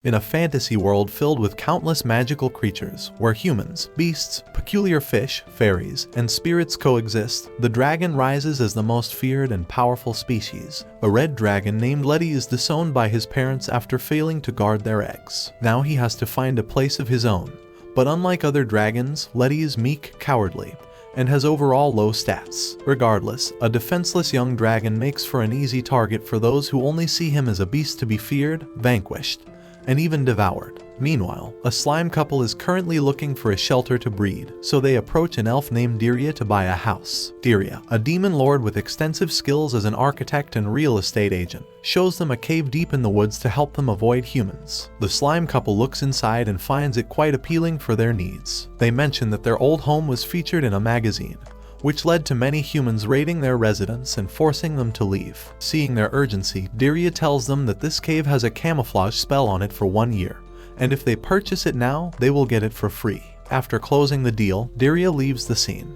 In a fantasy world filled with countless magical creatures, where humans, beasts, peculiar fish, fairies, and spirits coexist, the dragon rises as the most feared and powerful species. A red dragon named Letty is disowned by his parents after failing to guard their eggs. Now he has to find a place of his own. But unlike other dragons, Letty is meek, cowardly, and has overall low stats. Regardless, a defenseless young dragon makes for an easy target for those who only see him as a beast to be feared, vanquished, and even devoured. Meanwhile, a slime couple is currently looking for a shelter to breed, so they approach an elf named Diria to buy a house. Diria, a demon lord with extensive skills as an architect and real estate agent, shows them a cave deep in the woods to help them avoid humans. The slime couple looks inside and finds it quite appealing for their needs. They mention that their old home was featured in a magazine, which led to many humans raiding their residence and forcing them to leave. Seeing their urgency, Diria tells them that this cave has a camouflage spell on it for 1 year, and if they purchase it now, they will get it for free. After closing the deal, Diria leaves the scene.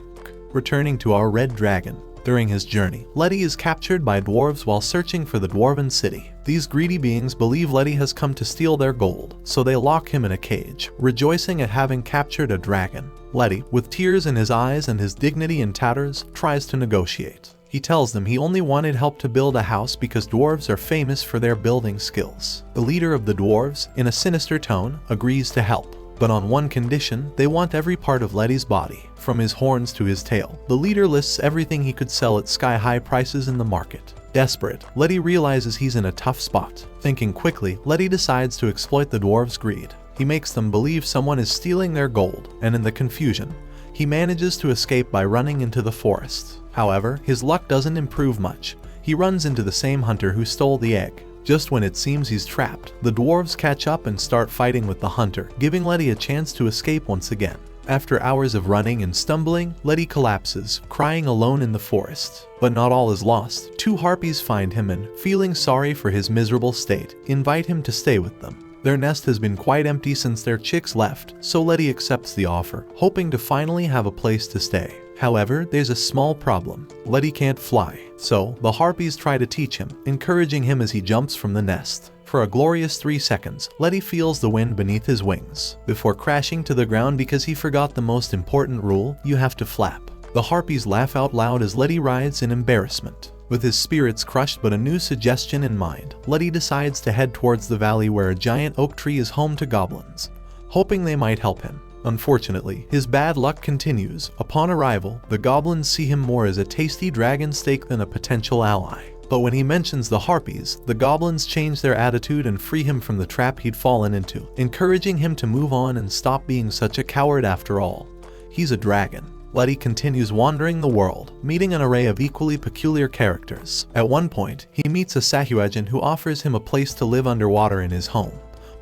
Returning to our red dragon. During his journey, Letty is captured by dwarves while searching for the dwarven city. These greedy beings believe Letty has come to steal their gold, so they lock him in a cage, rejoicing at having captured a dragon. Letty, with tears in his eyes and his dignity in tatters, tries to negotiate. He tells them he only wanted help to build a house because dwarves are famous for their building skills. The leader of the dwarves, in a sinister tone, agrees to help, but on one condition: they want every part of Letty's body, from his horns to his tail. The leader lists everything he could sell at sky-high prices in the market. Desperate, Letty realizes he's in a tough spot. Thinking quickly, Letty decides to exploit the dwarves' greed. He makes them believe someone is stealing their gold, and in the confusion, he manages to escape by running into the forest. However, his luck doesn't improve much. He runs into the same hunter who stole the egg. Just when it seems he's trapped, the dwarves catch up and start fighting with the hunter, giving Letty a chance to escape once again. After hours of running and stumbling, Letty collapses, crying alone in the forest. But not all is lost. 2 harpies find him and, feeling sorry for his miserable state, invite him to stay with them. Their nest has been quite empty since their chicks left, so Letty accepts the offer, hoping to finally have a place to stay. However, there's a small problem. Letty can't fly, so the harpies try to teach him, encouraging him as he jumps from the nest. For a glorious 3 seconds, Letty feels the wind beneath his wings, before crashing to the ground because he forgot the most important rule: you have to flap. The harpies laugh out loud as Letty writhes in embarrassment. With his spirits crushed but a new suggestion in mind, Letty decides to head towards the valley where a giant oak tree is home to goblins, hoping they might help him. Unfortunately, his bad luck continues. Upon arrival, the goblins see him more as a tasty dragon steak than a potential ally. But when he mentions the harpies, the goblins change their attitude and free him from the trap he'd fallen into, encouraging him to move on and stop being such a coward after all. He's a dragon. Letty continues wandering the world, meeting an array of equally peculiar characters. At one point, he meets a Sahuagin who offers him a place to live underwater in his home.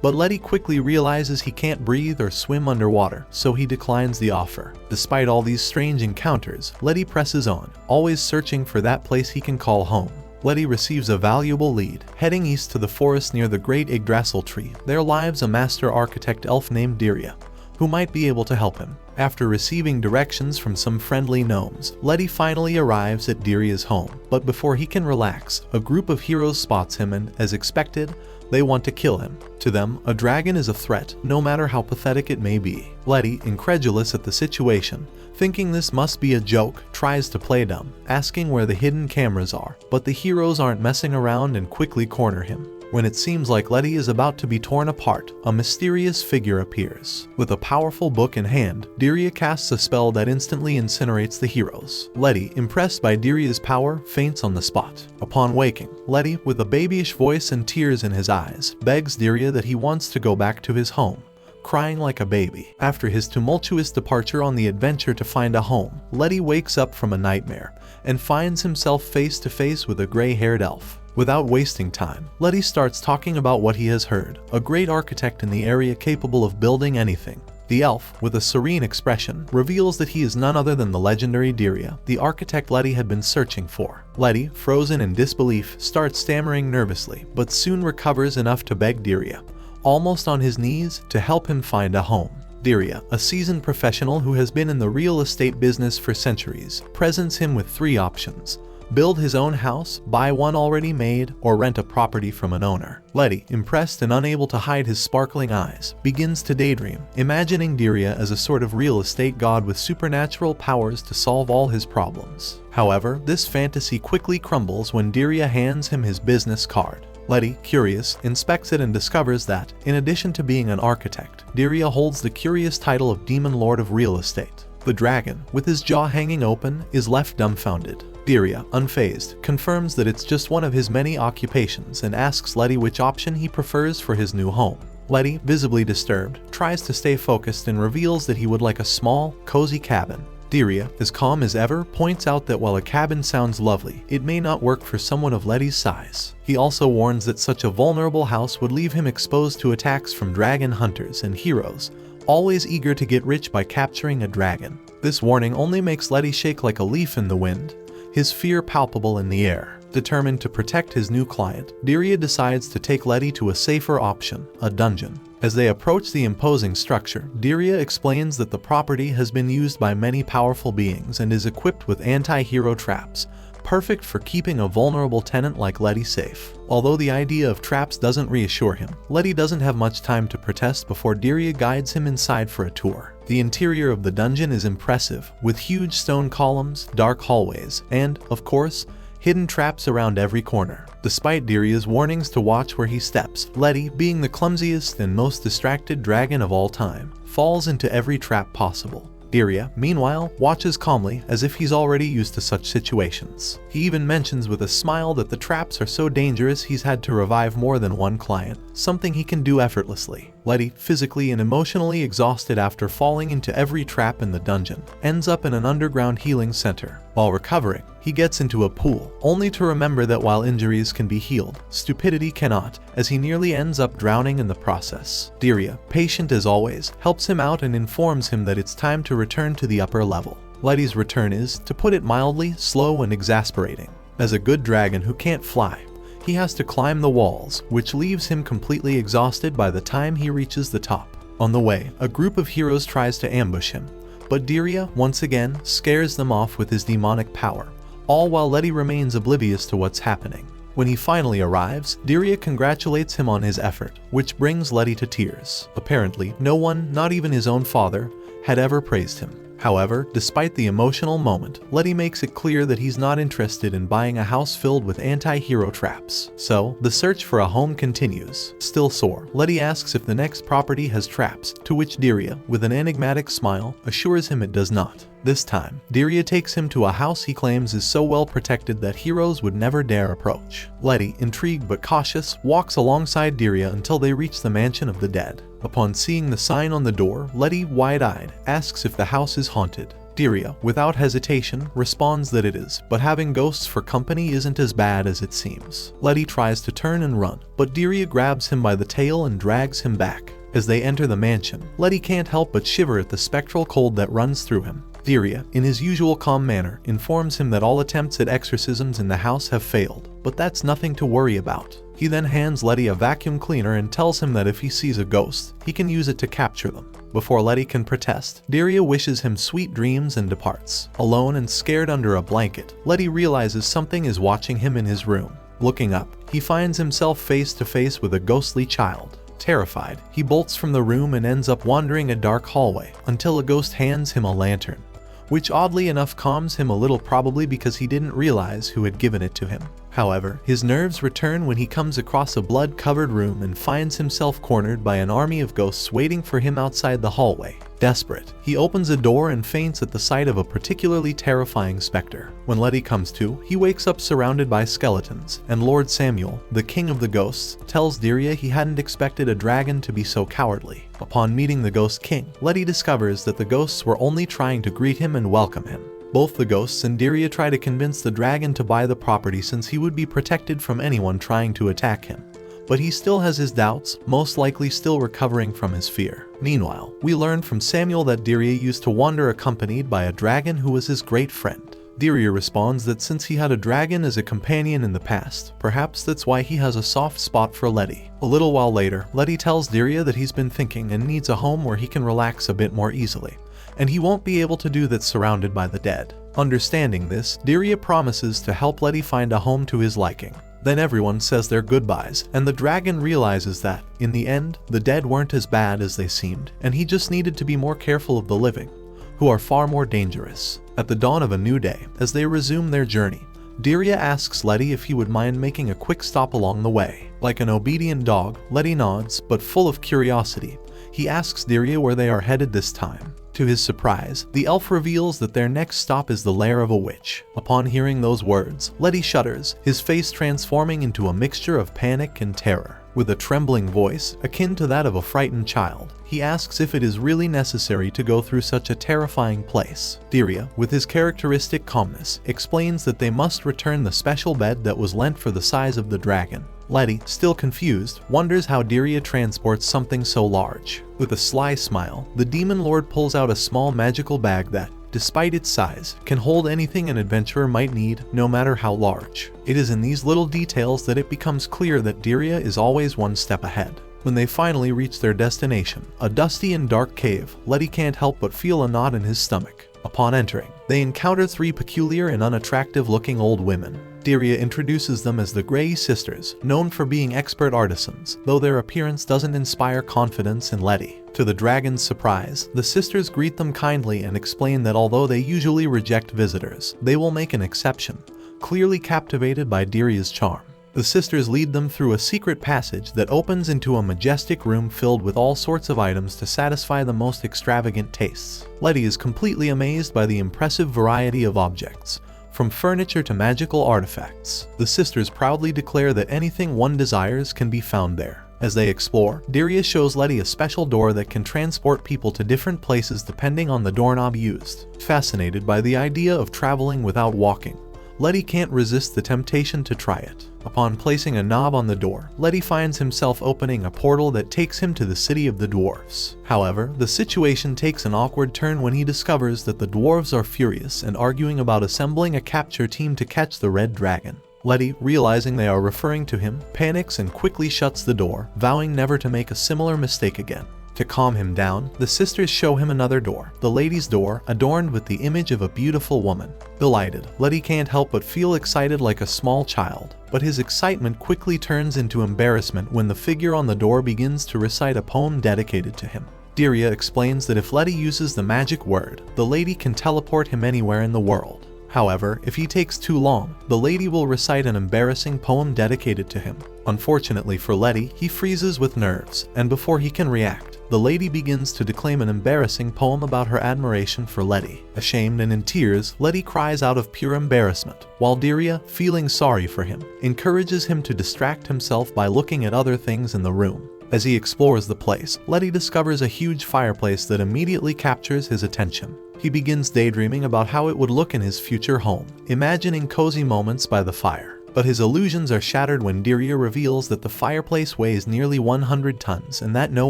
But Letty quickly realizes he can't breathe or swim underwater, so he declines the offer. Despite all these strange encounters, Letty presses on, always searching for that place he can call home. Letty receives a valuable lead, heading east to the forest near the great Yggdrasil tree. There lives a master architect elf named Diria, who might be able to help him. After receiving directions from some friendly gnomes, Letty finally arrives at Diria's home. But before he can relax, a group of heroes spots him and, as expected, they want to kill him. To them, a dragon is a threat, no matter how pathetic it may be. Letty, incredulous at the situation, thinking this must be a joke, tries to play dumb, asking where the hidden cameras are. But the heroes aren't messing around and quickly corner him. When it seems like Letty is about to be torn apart, a mysterious figure appears. With a powerful book in hand, Diria casts a spell that instantly incinerates the heroes. Letty, impressed by Diria's power, faints on the spot. Upon waking, Letty, with a babyish voice and tears in his eyes, begs Diria that he wants to go back to his home, crying like a baby. After his tumultuous departure on the adventure to find a home, Letty wakes up from a nightmare and finds himself face to face with a gray-haired elf. Without wasting time, Letty starts talking about what he has heard, a great architect in the area capable of building anything. The elf, with a serene expression, reveals that he is none other than the legendary Diria, the architect Letty had been searching for. Letty, frozen in disbelief, starts stammering nervously, but soon recovers enough to beg Diria, almost on his knees, to help him find a home. Diria, a seasoned professional who has been in the real estate business for centuries, presents him with 3 options: build his own house, buy one already made, or rent a property from an owner. Letty, impressed and unable to hide his sparkling eyes, begins to daydream, imagining Diria as a sort of real estate god with supernatural powers to solve all his problems. However, this fantasy quickly crumbles when Diria hands him his business card. Letty, curious, inspects it and discovers that, in addition to being an architect, Diria holds the curious title of Demon Lord of Real Estate. The dragon, with his jaw hanging open, is left dumbfounded. Diria, unfazed, confirms that it's just one of his many occupations and asks Letty which option he prefers for his new home. Letty, visibly disturbed, tries to stay focused and reveals that he would like a small, cozy cabin. Diria, as calm as ever, points out that while a cabin sounds lovely, it may not work for someone of Letty's size. He also warns that such a vulnerable house would leave him exposed to attacks from dragon hunters and heroes, always eager to get rich by capturing a dragon. This warning only makes Letty shake like a leaf in the wind, his fear palpable in the air. Determined to protect his new client, Diria decides to take Letty to a safer option, a dungeon. As they approach the imposing structure, Diria explains that the property has been used by many powerful beings and is equipped with anti-hero traps, perfect for keeping a vulnerable tenant like Letty safe. Although the idea of traps doesn't reassure him, Letty doesn't have much time to protest before Diria guides him inside for a tour. The interior of the dungeon is impressive, with huge stone columns, dark hallways, and, of course, hidden traps around every corner. Despite Diria's warnings to watch where he steps, Letty, being the clumsiest and most distracted dragon of all time, falls into every trap possible. Diria, meanwhile, watches calmly as if he's already used to such situations. He even mentions with a smile that the traps are so dangerous he's had to revive more than one client, something he can do effortlessly. Letty, physically and emotionally exhausted after falling into every trap in the dungeon, ends up in an underground healing center. While recovering, he gets into a pool, only to remember that while injuries can be healed, stupidity cannot, as he nearly ends up drowning in the process. Diria, patient as always, helps him out and informs him that it's time to return to the upper level. Letty's return is, to put it mildly, slow and exasperating. As a good dragon who can't fly, he has to climb the walls, which leaves him completely exhausted by the time he reaches the top. On the way, a group of heroes tries to ambush him, but Diria, once again, scares them off with his demonic power, all while Letty remains oblivious to what's happening. When he finally arrives, Diria congratulates him on his effort, which brings Letty to tears. Apparently, no one, not even his own father, had ever praised him. However, despite the emotional moment, Letty makes it clear that he's not interested in buying a house filled with anti-hero traps. So, the search for a home continues. Still sore, Letty asks if the next property has traps, to which Diria, with an enigmatic smile, assures him it does not. This time, Diria takes him to a house he claims is so well protected that heroes would never dare approach. Letty, intrigued but cautious, walks alongside Diria until they reach the mansion of the dead. Upon seeing the sign on the door, Letty, wide-eyed, asks if the house is haunted. Diria, without hesitation, responds that it is, but having ghosts for company isn't as bad as it seems. Letty tries to turn and run, but Diria grabs him by the tail and drags him back. As they enter the mansion, Letty can't help but shiver at the spectral cold that runs through him. Diria, in his usual calm manner, informs him that all attempts at exorcisms in the house have failed, but that's nothing to worry about. He then hands Letty a vacuum cleaner and tells him that if he sees a ghost, he can use it to capture them. Before Letty can protest, Diria wishes him sweet dreams and departs. Alone and scared under a blanket, Letty realizes something is watching him in his room. Looking up, he finds himself face to face with a ghostly child. Terrified, he bolts from the room and ends up wandering a dark hallway until a ghost hands him a lantern, which oddly enough calms him a little, probably because he didn't realize who had given it to him. However, his nerves return when he comes across a blood-covered room and finds himself cornered by an army of ghosts waiting for him outside the hallway. Desperate, he opens a door and faints at the sight of a particularly terrifying specter. When Letty comes to, he wakes up surrounded by skeletons, and Lord Samuel, the king of the ghosts, tells Diria he hadn't expected a dragon to be so cowardly. Upon meeting the Ghost King, Letty discovers that the ghosts were only trying to greet him and welcome him. Both the ghosts and Diria try to convince the dragon to buy the property since he would be protected from anyone trying to attack him. But he still has his doubts, most likely still recovering from his fear. Meanwhile, we learn from Samuel that Diria used to wander accompanied by a dragon who was his great friend. Diria responds that since he had a dragon as a companion in the past, perhaps that's why he has a soft spot for Letty. A little while later, Letty tells Diria that he's been thinking and needs a home where he can relax a bit more easily, and he won't be able to do that surrounded by the dead. Understanding this, Diria promises to help Letty find a home to his liking. Then everyone says their goodbyes, and the dragon realizes that, in the end, the dead weren't as bad as they seemed, and he just needed to be more careful of the living, who are far more dangerous. At the dawn of a new day, as they resume their journey, Diria asks Letty if he would mind making a quick stop along the way. Like an obedient dog, Letty nods, but full of curiosity. He asks Diria where they are headed this time. To his surprise, the elf reveals that their next stop is the lair of a witch. Upon hearing those words, Letty shudders, his face transforming into a mixture of panic and terror. With a trembling voice, akin to that of a frightened child, he asks if it is really necessary to go through such a terrifying place. Diria, with his characteristic calmness, explains that they must return the special bed that was lent for the size of the dragon. Letty, still confused, wonders how Diria transports something so large. With a sly smile, the demon lord pulls out a small magical bag that, despite its size, can hold anything an adventurer might need, no matter how large. It is in these little details that it becomes clear that Diria is always one step ahead. When they finally reach their destination, a dusty and dark cave, Letty can't help but feel a knot in his stomach. Upon entering, they encounter three peculiar and unattractive-looking old women. Diria introduces them as the Grey Sisters, known for being expert artisans, though their appearance doesn't inspire confidence in Letty. To the dragon's surprise, the sisters greet them kindly and explain that although they usually reject visitors, they will make an exception, clearly captivated by Diria's charm. The sisters lead them through a secret passage that opens into a majestic room filled with all sorts of items to satisfy the most extravagant tastes. Letty is completely amazed by the impressive variety of objects, from furniture to magical artifacts. The sisters proudly declare that anything one desires can be found there. As they explore, Diria shows Letty a special door that can transport people to different places depending on the doorknob used. Fascinated by the idea of traveling without walking, Letty can't resist the temptation to try it. Upon placing a knob on the door, Letty finds himself opening a portal that takes him to the city of the dwarves. However, the situation takes an awkward turn when he discovers that the dwarves are furious and arguing about assembling a capture team to catch the red dragon. Letty, realizing they are referring to him, panics and quickly shuts the door, vowing never to make a similar mistake again. To calm him down, the sisters show him another door, the lady's door, adorned with the image of a beautiful woman. Delighted, Letty can't help but feel excited like a small child, but his excitement quickly turns into embarrassment when the figure on the door begins to recite a poem dedicated to him. Diria explains that if Letty uses the magic word, the lady can teleport him anywhere in the world. However, if he takes too long, the lady will recite an embarrassing poem dedicated to him. Unfortunately for Letty, he freezes with nerves, and before he can react, the lady begins to declaim an embarrassing poem about her admiration for Letty. Ashamed and in tears, Letty cries out of pure embarrassment, while Diria, feeling sorry for him, encourages him to distract himself by looking at other things in the room. As he explores the place, Letty discovers a huge fireplace that immediately captures his attention. He begins daydreaming about how it would look in his future home, imagining cozy moments by the fire. But his illusions are shattered when Diria reveals that the fireplace weighs nearly 100 tons and that no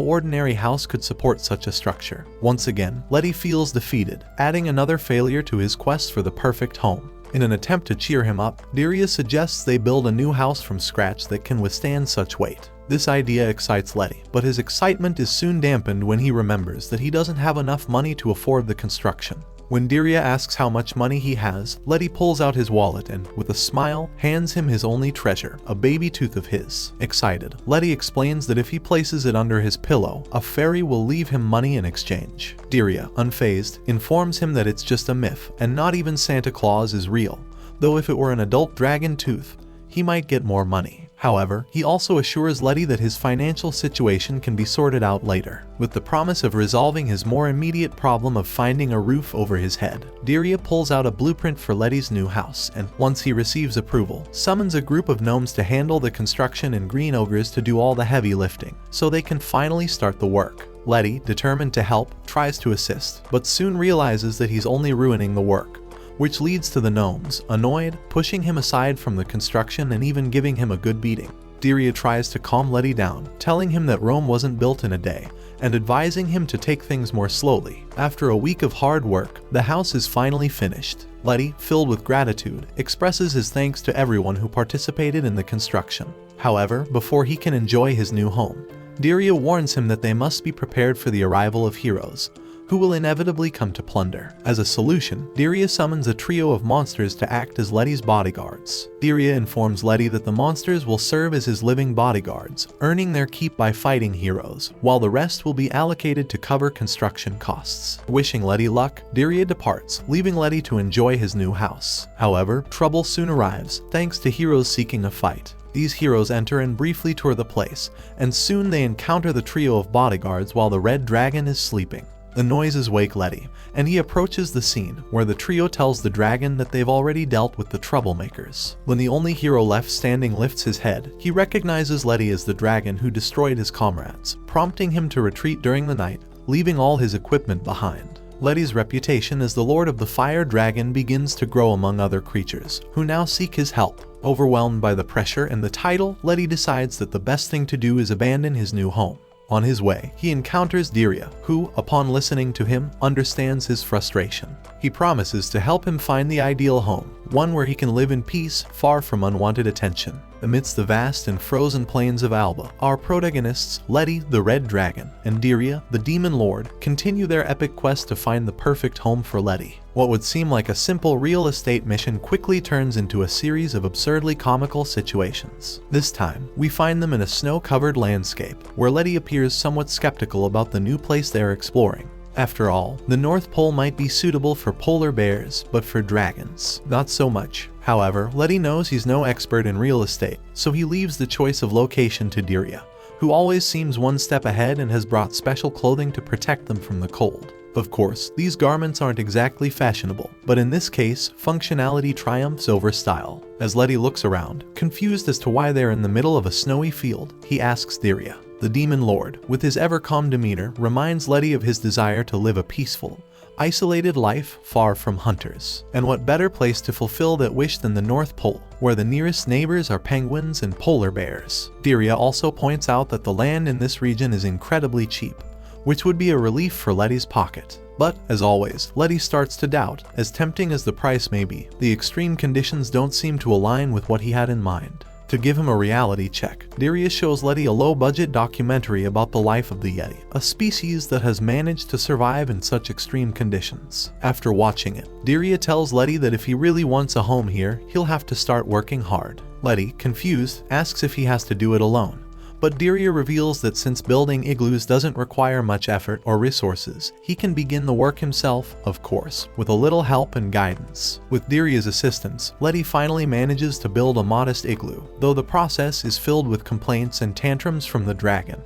ordinary house could support such a structure. Once again, Letty feels defeated, adding another failure to his quest for the perfect home. In an attempt to cheer him up, Diria suggests they build a new house from scratch that can withstand such weight. This idea excites Letty, but his excitement is soon dampened when he remembers that he doesn't have enough money to afford the construction. When Diria asks how much money he has, Letty pulls out his wallet and, with a smile, hands him his only treasure, a baby tooth of his. Excited, Letty explains that if he places it under his pillow, a fairy will leave him money in exchange. Diria, unfazed, informs him that it's just a myth, and not even Santa Claus is real, though if it were an adult dragon tooth, he might get more money. However, he also assures Letty that his financial situation can be sorted out later, with the promise of resolving his more immediate problem of finding a roof over his head. Diria pulls out a blueprint for Letty's new house, and, once he receives approval, summons a group of gnomes to handle the construction and green ogres to do all the heavy lifting, so they can finally start the work. Letty, determined to help, tries to assist, but soon realizes that he's only ruining the work, which leads to the gnomes, annoyed, pushing him aside from the construction and even giving him a good beating. Diria tries to calm Letty down, telling him that Rome wasn't built in a day, and advising him to take things more slowly. After a week of hard work, the house is finally finished. Letty, filled with gratitude, expresses his thanks to everyone who participated in the construction. However, before he can enjoy his new home, Diria warns him that they must be prepared for the arrival of heroes, who will inevitably come to plunder. As a solution, Diria summons a trio of monsters to act as Letty's bodyguards. Diria informs Letty that the monsters will serve as his living bodyguards, earning their keep by fighting heroes, while the rest will be allocated to cover construction costs. Wishing Letty luck, Diria departs, leaving Letty to enjoy his new house. However, trouble soon arrives, thanks to heroes seeking a fight. These heroes enter and briefly tour the place, and soon they encounter the trio of bodyguards while the red dragon is sleeping. The noises wake Letty, and he approaches the scene where the trio tells the dragon that they've already dealt with the troublemakers. When the only hero left standing lifts his head, he recognizes Letty as the dragon who destroyed his comrades, prompting him to retreat during the night, leaving all his equipment behind. Letty's reputation as the Lord of the Fire Dragon begins to grow among other creatures, who now seek his help. Overwhelmed by the pressure and the title, Letty decides that the best thing to do is abandon his new home. On his way, he encounters Diria, who, upon listening to him, understands his frustration. He promises to help him find the ideal home, one where he can live in peace, far from unwanted attention. Amidst the vast and frozen plains of Alba, our protagonists, Letty, the Red Dragon, and Diria, the Demon Lord, continue their epic quest to find the perfect home for Letty. What would seem like a simple real estate mission quickly turns into a series of absurdly comical situations. This time, we find them in a snow-covered landscape, where Letty appears somewhat skeptical about the new place they're exploring. After all, the North Pole might be suitable for polar bears, but for dragons, not so much. However, Letty knows he's no expert in real estate, so he leaves the choice of location to Diria, who always seems one step ahead and has brought special clothing to protect them from the cold. Of course, these garments aren't exactly fashionable, but in this case, functionality triumphs over style. As Letty looks around, confused as to why they're in the middle of a snowy field, he asks Diria. The Demon Lord, with his ever-calm demeanor, reminds Letty of his desire to live a peaceful, isolated life far from hunters. And what better place to fulfill that wish than the North Pole, where the nearest neighbors are penguins and polar bears. Diria also points out that the land in this region is incredibly cheap, which would be a relief for Letty's pocket. But, as always, Letty starts to doubt, as tempting as the price may be, the extreme conditions don't seem to align with what he had in mind. To give him a reality check, Diria shows Letty a low-budget documentary about the life of the Yeti, a species that has managed to survive in such extreme conditions. After watching it, Diria tells Letty that if he really wants a home here, he'll have to start working hard. Letty, confused, asks if he has to do it alone. But Diria reveals that since building igloos doesn't require much effort or resources, he can begin the work himself, of course, with a little help and guidance. With Diria's assistance, Letty finally manages to build a modest igloo, though the process is filled with complaints and tantrums from the dragon,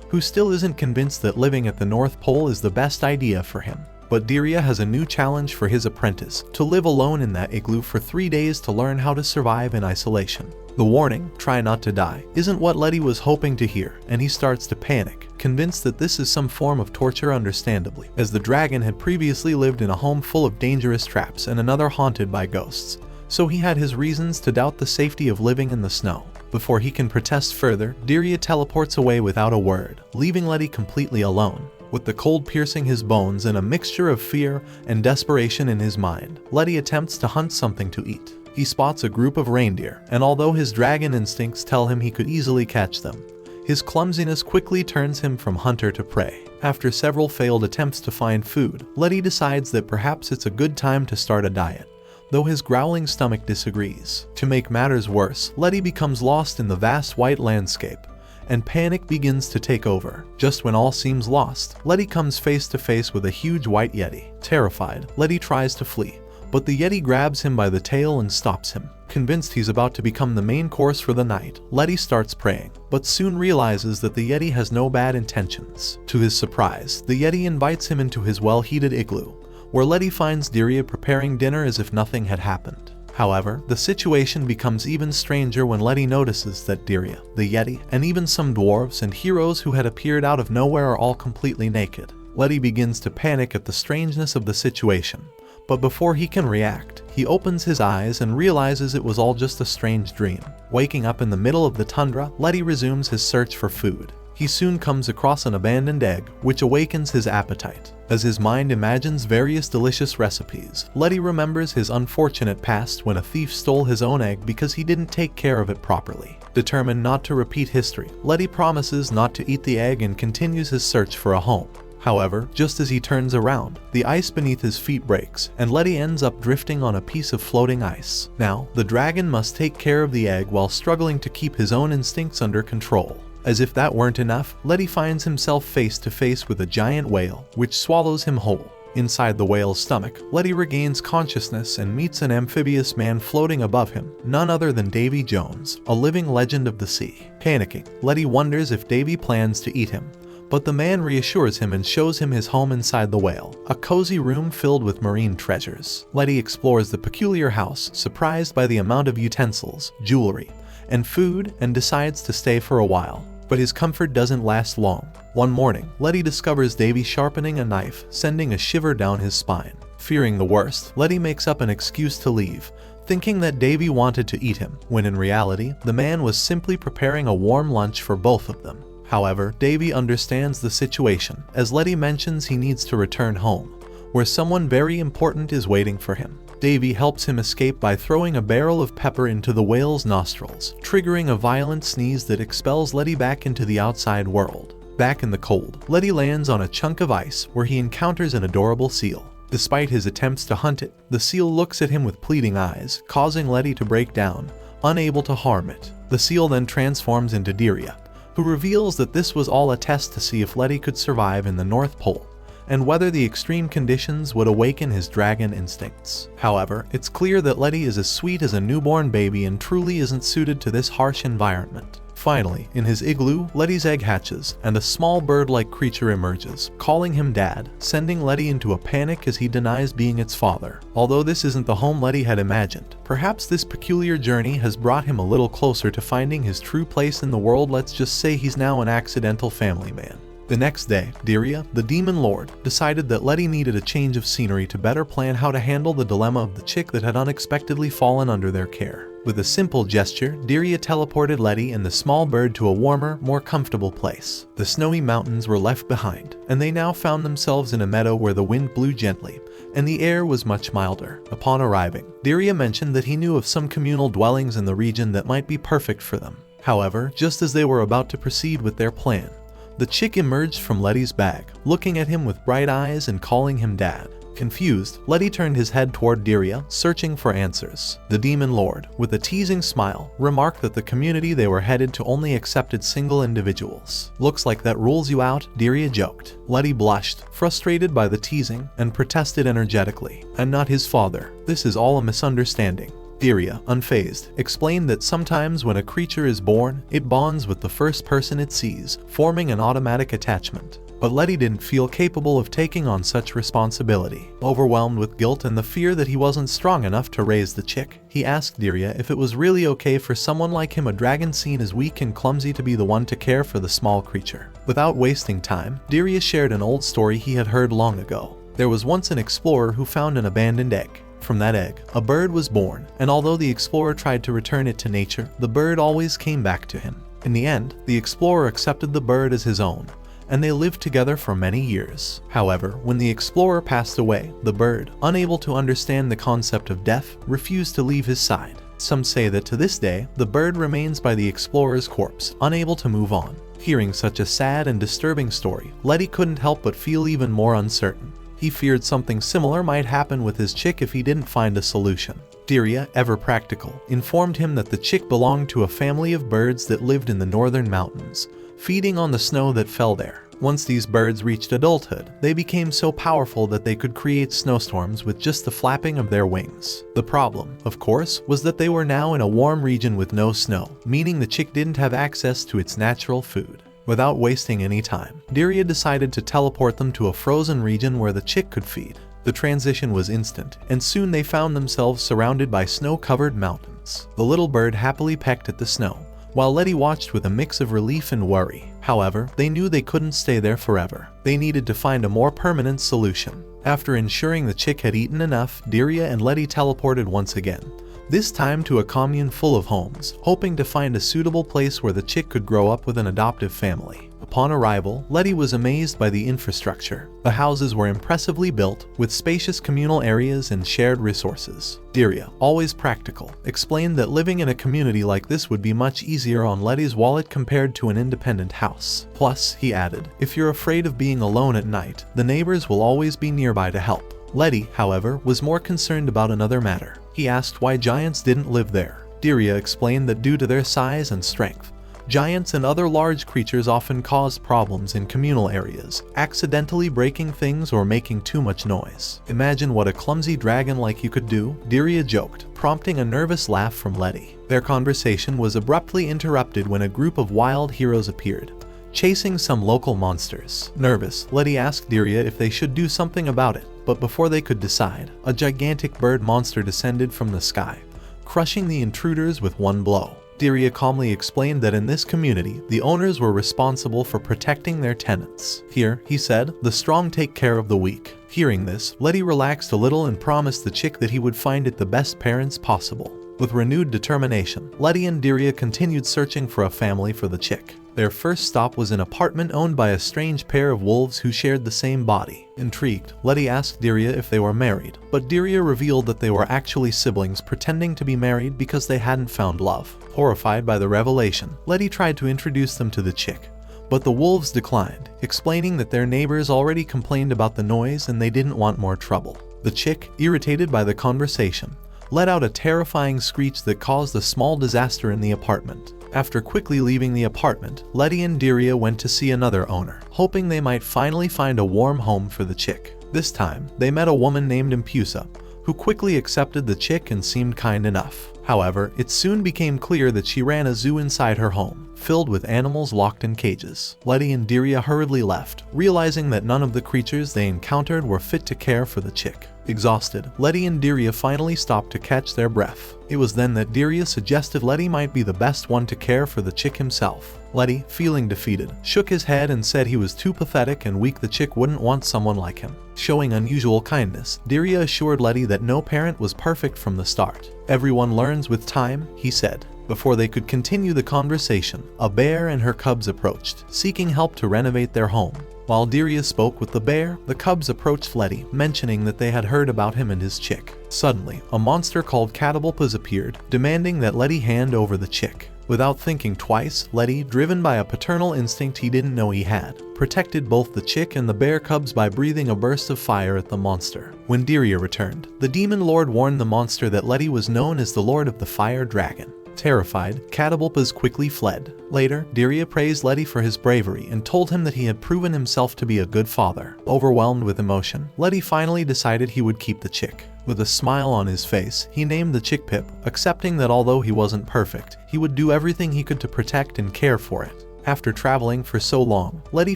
who still isn't convinced that living at the North Pole is the best idea for him. But Diria has a new challenge for his apprentice, to live alone in that igloo for 3 days to learn how to survive in isolation. The warning, "try not to die," isn't what Letty was hoping to hear, and he starts to panic, convinced that this is some form of torture understandably, as the dragon had previously lived in a home full of dangerous traps and another haunted by ghosts, so he had his reasons to doubt the safety of living in the snow. Before he can protest further, Diria teleports away without a word, leaving Letty completely alone. With the cold piercing his bones and a mixture of fear and desperation in his mind, Letty attempts to hunt something to eat. He spots a group of reindeer, and although his dragon instincts tell him he could easily catch them, his clumsiness quickly turns him from hunter to prey. After several failed attempts to find food, Letty decides that perhaps it's a good time to start a diet, though his growling stomach disagrees. To make matters worse, Letty becomes lost in the vast white landscape, and panic begins to take over. Just when all seems lost, Letty comes face to face with a huge white yeti. Terrified, Letty tries to flee, but the yeti grabs him by the tail and stops him. Convinced he's about to become the main course for the night, Letty starts praying, but soon realizes that the yeti has no bad intentions. To his surprise, the yeti invites him into his well-heated igloo, where Letty finds Diria preparing dinner as if nothing had happened. However, the situation becomes even stranger when Letty notices that Diria, the Yeti, and even some dwarves and heroes who had appeared out of nowhere are all completely naked. Letty begins to panic at the strangeness of the situation, but before he can react, he opens his eyes and realizes it was all just a strange dream. Waking up in the middle of the tundra, Letty resumes his search for food. He soon comes across an abandoned egg, which awakens his appetite. As his mind imagines various delicious recipes, Letty remembers his unfortunate past when a thief stole his own egg because he didn't take care of it properly. Determined not to repeat history, Letty promises not to eat the egg and continues his search for a home. However, just as he turns around, the ice beneath his feet breaks, and Letty ends up drifting on a piece of floating ice. Now, the dragon must take care of the egg while struggling to keep his own instincts under control. As if that weren't enough, Letty finds himself face to face with a giant whale, which swallows him whole. Inside the whale's stomach, Letty regains consciousness and meets an amphibious man floating above him, none other than Davy Jones, a living legend of the sea. Panicking, Letty wonders if Davy plans to eat him, but the man reassures him and shows him his home inside the whale, a cozy room filled with marine treasures. Letty explores the peculiar house, surprised by the amount of utensils, jewelry, and food, and decides to stay for a while. But his comfort doesn't last long. One morning, Letty discovers Davy sharpening a knife, sending a shiver down his spine. Fearing the worst, Letty makes up an excuse to leave, thinking that Davy wanted to eat him, when in reality, the man was simply preparing a warm lunch for both of them. However, Davy understands the situation, as Letty mentions he needs to return home, where someone very important is waiting for him. Davy helps him escape by throwing a barrel of pepper into the whale's nostrils, triggering a violent sneeze that expels Letty back into the outside world. Back in the cold, Letty lands on a chunk of ice where he encounters an adorable seal. Despite his attempts to hunt it, the seal looks at him with pleading eyes, causing Letty to break down, unable to harm it. The seal then transforms into Diria, who reveals that this was all a test to see if Letty could survive in the North Pole, and whether the extreme conditions would awaken his dragon instincts. However, it's clear that Letty is as sweet as a newborn baby and truly isn't suited to this harsh environment. Finally, in his igloo, Letty's egg hatches, and a small bird-like creature emerges, calling him Dad, sending Letty into a panic as he denies being its father. Although this isn't the home Letty had imagined, perhaps this peculiar journey has brought him a little closer to finding his true place in the world. Let's just say he's now an accidental family man. The next day, Diria, the demon lord, decided that Letty needed a change of scenery to better plan how to handle the dilemma of the chick that had unexpectedly fallen under their care. With a simple gesture, Diria teleported Letty and the small bird to a warmer, more comfortable place. The snowy mountains were left behind, and they now found themselves in a meadow where the wind blew gently, and the air was much milder. Upon arriving, Diria mentioned that he knew of some communal dwellings in the region that might be perfect for them. However, just as they were about to proceed with their plan, the chick emerged from Letty's bag, looking at him with bright eyes and calling him Dad. Confused, Letty turned his head toward Diria, searching for answers. The demon lord, with a teasing smile, remarked that the community they were headed to only accepted single individuals. "Looks like that rules you out," Diria joked. Letty blushed, frustrated by the teasing, and protested energetically. "I'm not his father. This is all a misunderstanding." Diria, unfazed, explained that sometimes when a creature is born, it bonds with the first person it sees, forming an automatic attachment. But Letty didn't feel capable of taking on such responsibility. Overwhelmed with guilt and the fear that he wasn't strong enough to raise the chick, he asked Diria if it was really okay for someone like him, a dragon seen as weak and clumsy, to be the one to care for the small creature. Without wasting time, Diria shared an old story he had heard long ago. There was once an explorer who found an abandoned egg. From that egg, a bird was born, and although the explorer tried to return it to nature, the bird always came back to him. In the end, the explorer accepted the bird as his own, and they lived together for many years. However, when the explorer passed away, the bird, unable to understand the concept of death, refused to leave his side. Some say that to this day, the bird remains by the explorer's corpse, unable to move on. Hearing such a sad and disturbing story, Letty couldn't help but feel even more uncertain. He feared something similar might happen with his chick if he didn't find a solution. Diria, ever practical, informed him that the chick belonged to a family of birds that lived in the northern mountains, feeding on the snow that fell there. Once these birds reached adulthood, they became so powerful that they could create snowstorms with just the flapping of their wings. The problem, of course, was that they were now in a warm region with no snow, meaning the chick didn't have access to its natural food. Without wasting any time, Diria decided to teleport them to a frozen region where the chick could feed. The transition was instant, and soon they found themselves surrounded by snow-covered mountains. The little bird happily pecked at the snow, while Letty watched with a mix of relief and worry. However, they knew they couldn't stay there forever. They needed to find a more permanent solution. After ensuring the chick had eaten enough, Diria and Letty teleported once again, this time to a commune full of homes, hoping to find a suitable place where the chick could grow up with an adoptive family. Upon arrival, Letty was amazed by the infrastructure. The houses were impressively built, with spacious communal areas and shared resources. Diria, always practical, explained that living in a community like this would be much easier on Letty's wallet compared to an independent house. Plus, he added, if you're afraid of being alone at night, the neighbors will always be nearby to help. Letty, however, was more concerned about another matter. He asked why giants didn't live there. Diria explained that due to their size and strength, giants and other large creatures often caused problems in communal areas, accidentally breaking things or making too much noise. Imagine what a clumsy dragon like you could do, Diria joked, prompting a nervous laugh from Letty. Their conversation was abruptly interrupted when a group of wild heroes appeared, chasing some local monsters. Nervous, Letty asked Diria if they should do something about it, but before they could decide, a gigantic bird monster descended from the sky, crushing the intruders with one blow. Diria calmly explained that in this community, the owners were responsible for protecting their tenants. Here, he said, the strong take care of the weak. Hearing this, Letty relaxed a little and promised the chick that he would find it the best parents possible. With renewed determination, Letty and Diria continued searching for a family for the chick. Their first stop was an apartment owned by a strange pair of wolves who shared the same body. Intrigued, Letty asked Diria if they were married, but Diria revealed that they were actually siblings pretending to be married because they hadn't found love. Horrified by the revelation, Letty tried to introduce them to the chick, but the wolves declined, explaining that their neighbors already complained about the noise and they didn't want more trouble. The chick, irritated by the conversation, let out a terrifying screech that caused a small disaster in the apartment. After quickly leaving the apartment, Letty and Diria went to see another owner, hoping they might finally find a warm home for the chick. This time, they met a woman named Impusa, who quickly accepted the chick and seemed kind enough. However, it soon became clear that she ran a zoo inside her home, filled with animals locked in cages. Letty and Diria hurriedly left, realizing that none of the creatures they encountered were fit to care for the chick. Exhausted, Letty and Diria finally stopped to catch their breath. It was then that Diria suggested Letty might be the best one to care for the chick himself. Letty, feeling defeated, shook his head and said he was too pathetic and weak, the chick wouldn't want someone like him. Showing unusual kindness, Diria assured Letty that no parent was perfect from the start. Everyone learns with time, he said. Before they could continue the conversation, a bear and her cubs approached, seeking help to renovate their home. While Diria spoke with the bear, the cubs approached Letty, mentioning that they had heard about him and his chick. Suddenly, a monster called Catapulpas appeared, demanding that Letty hand over the chick. Without thinking twice, Letty, driven by a paternal instinct he didn't know he had, protected both the chick and the bear cubs by breathing a burst of fire at the monster. When Diria returned, the demon lord warned the monster that Letty was known as the Lord of the Fire Dragon. Terrified, Catapulpas quickly fled. Later, Diria praised Letty for his bravery and told him that he had proven himself to be a good father. Overwhelmed with emotion, Letty finally decided he would keep the chick. With a smile on his face, he named the chick Pip, accepting that although he wasn't perfect, he would do everything he could to protect and care for it. After traveling for so long, Letty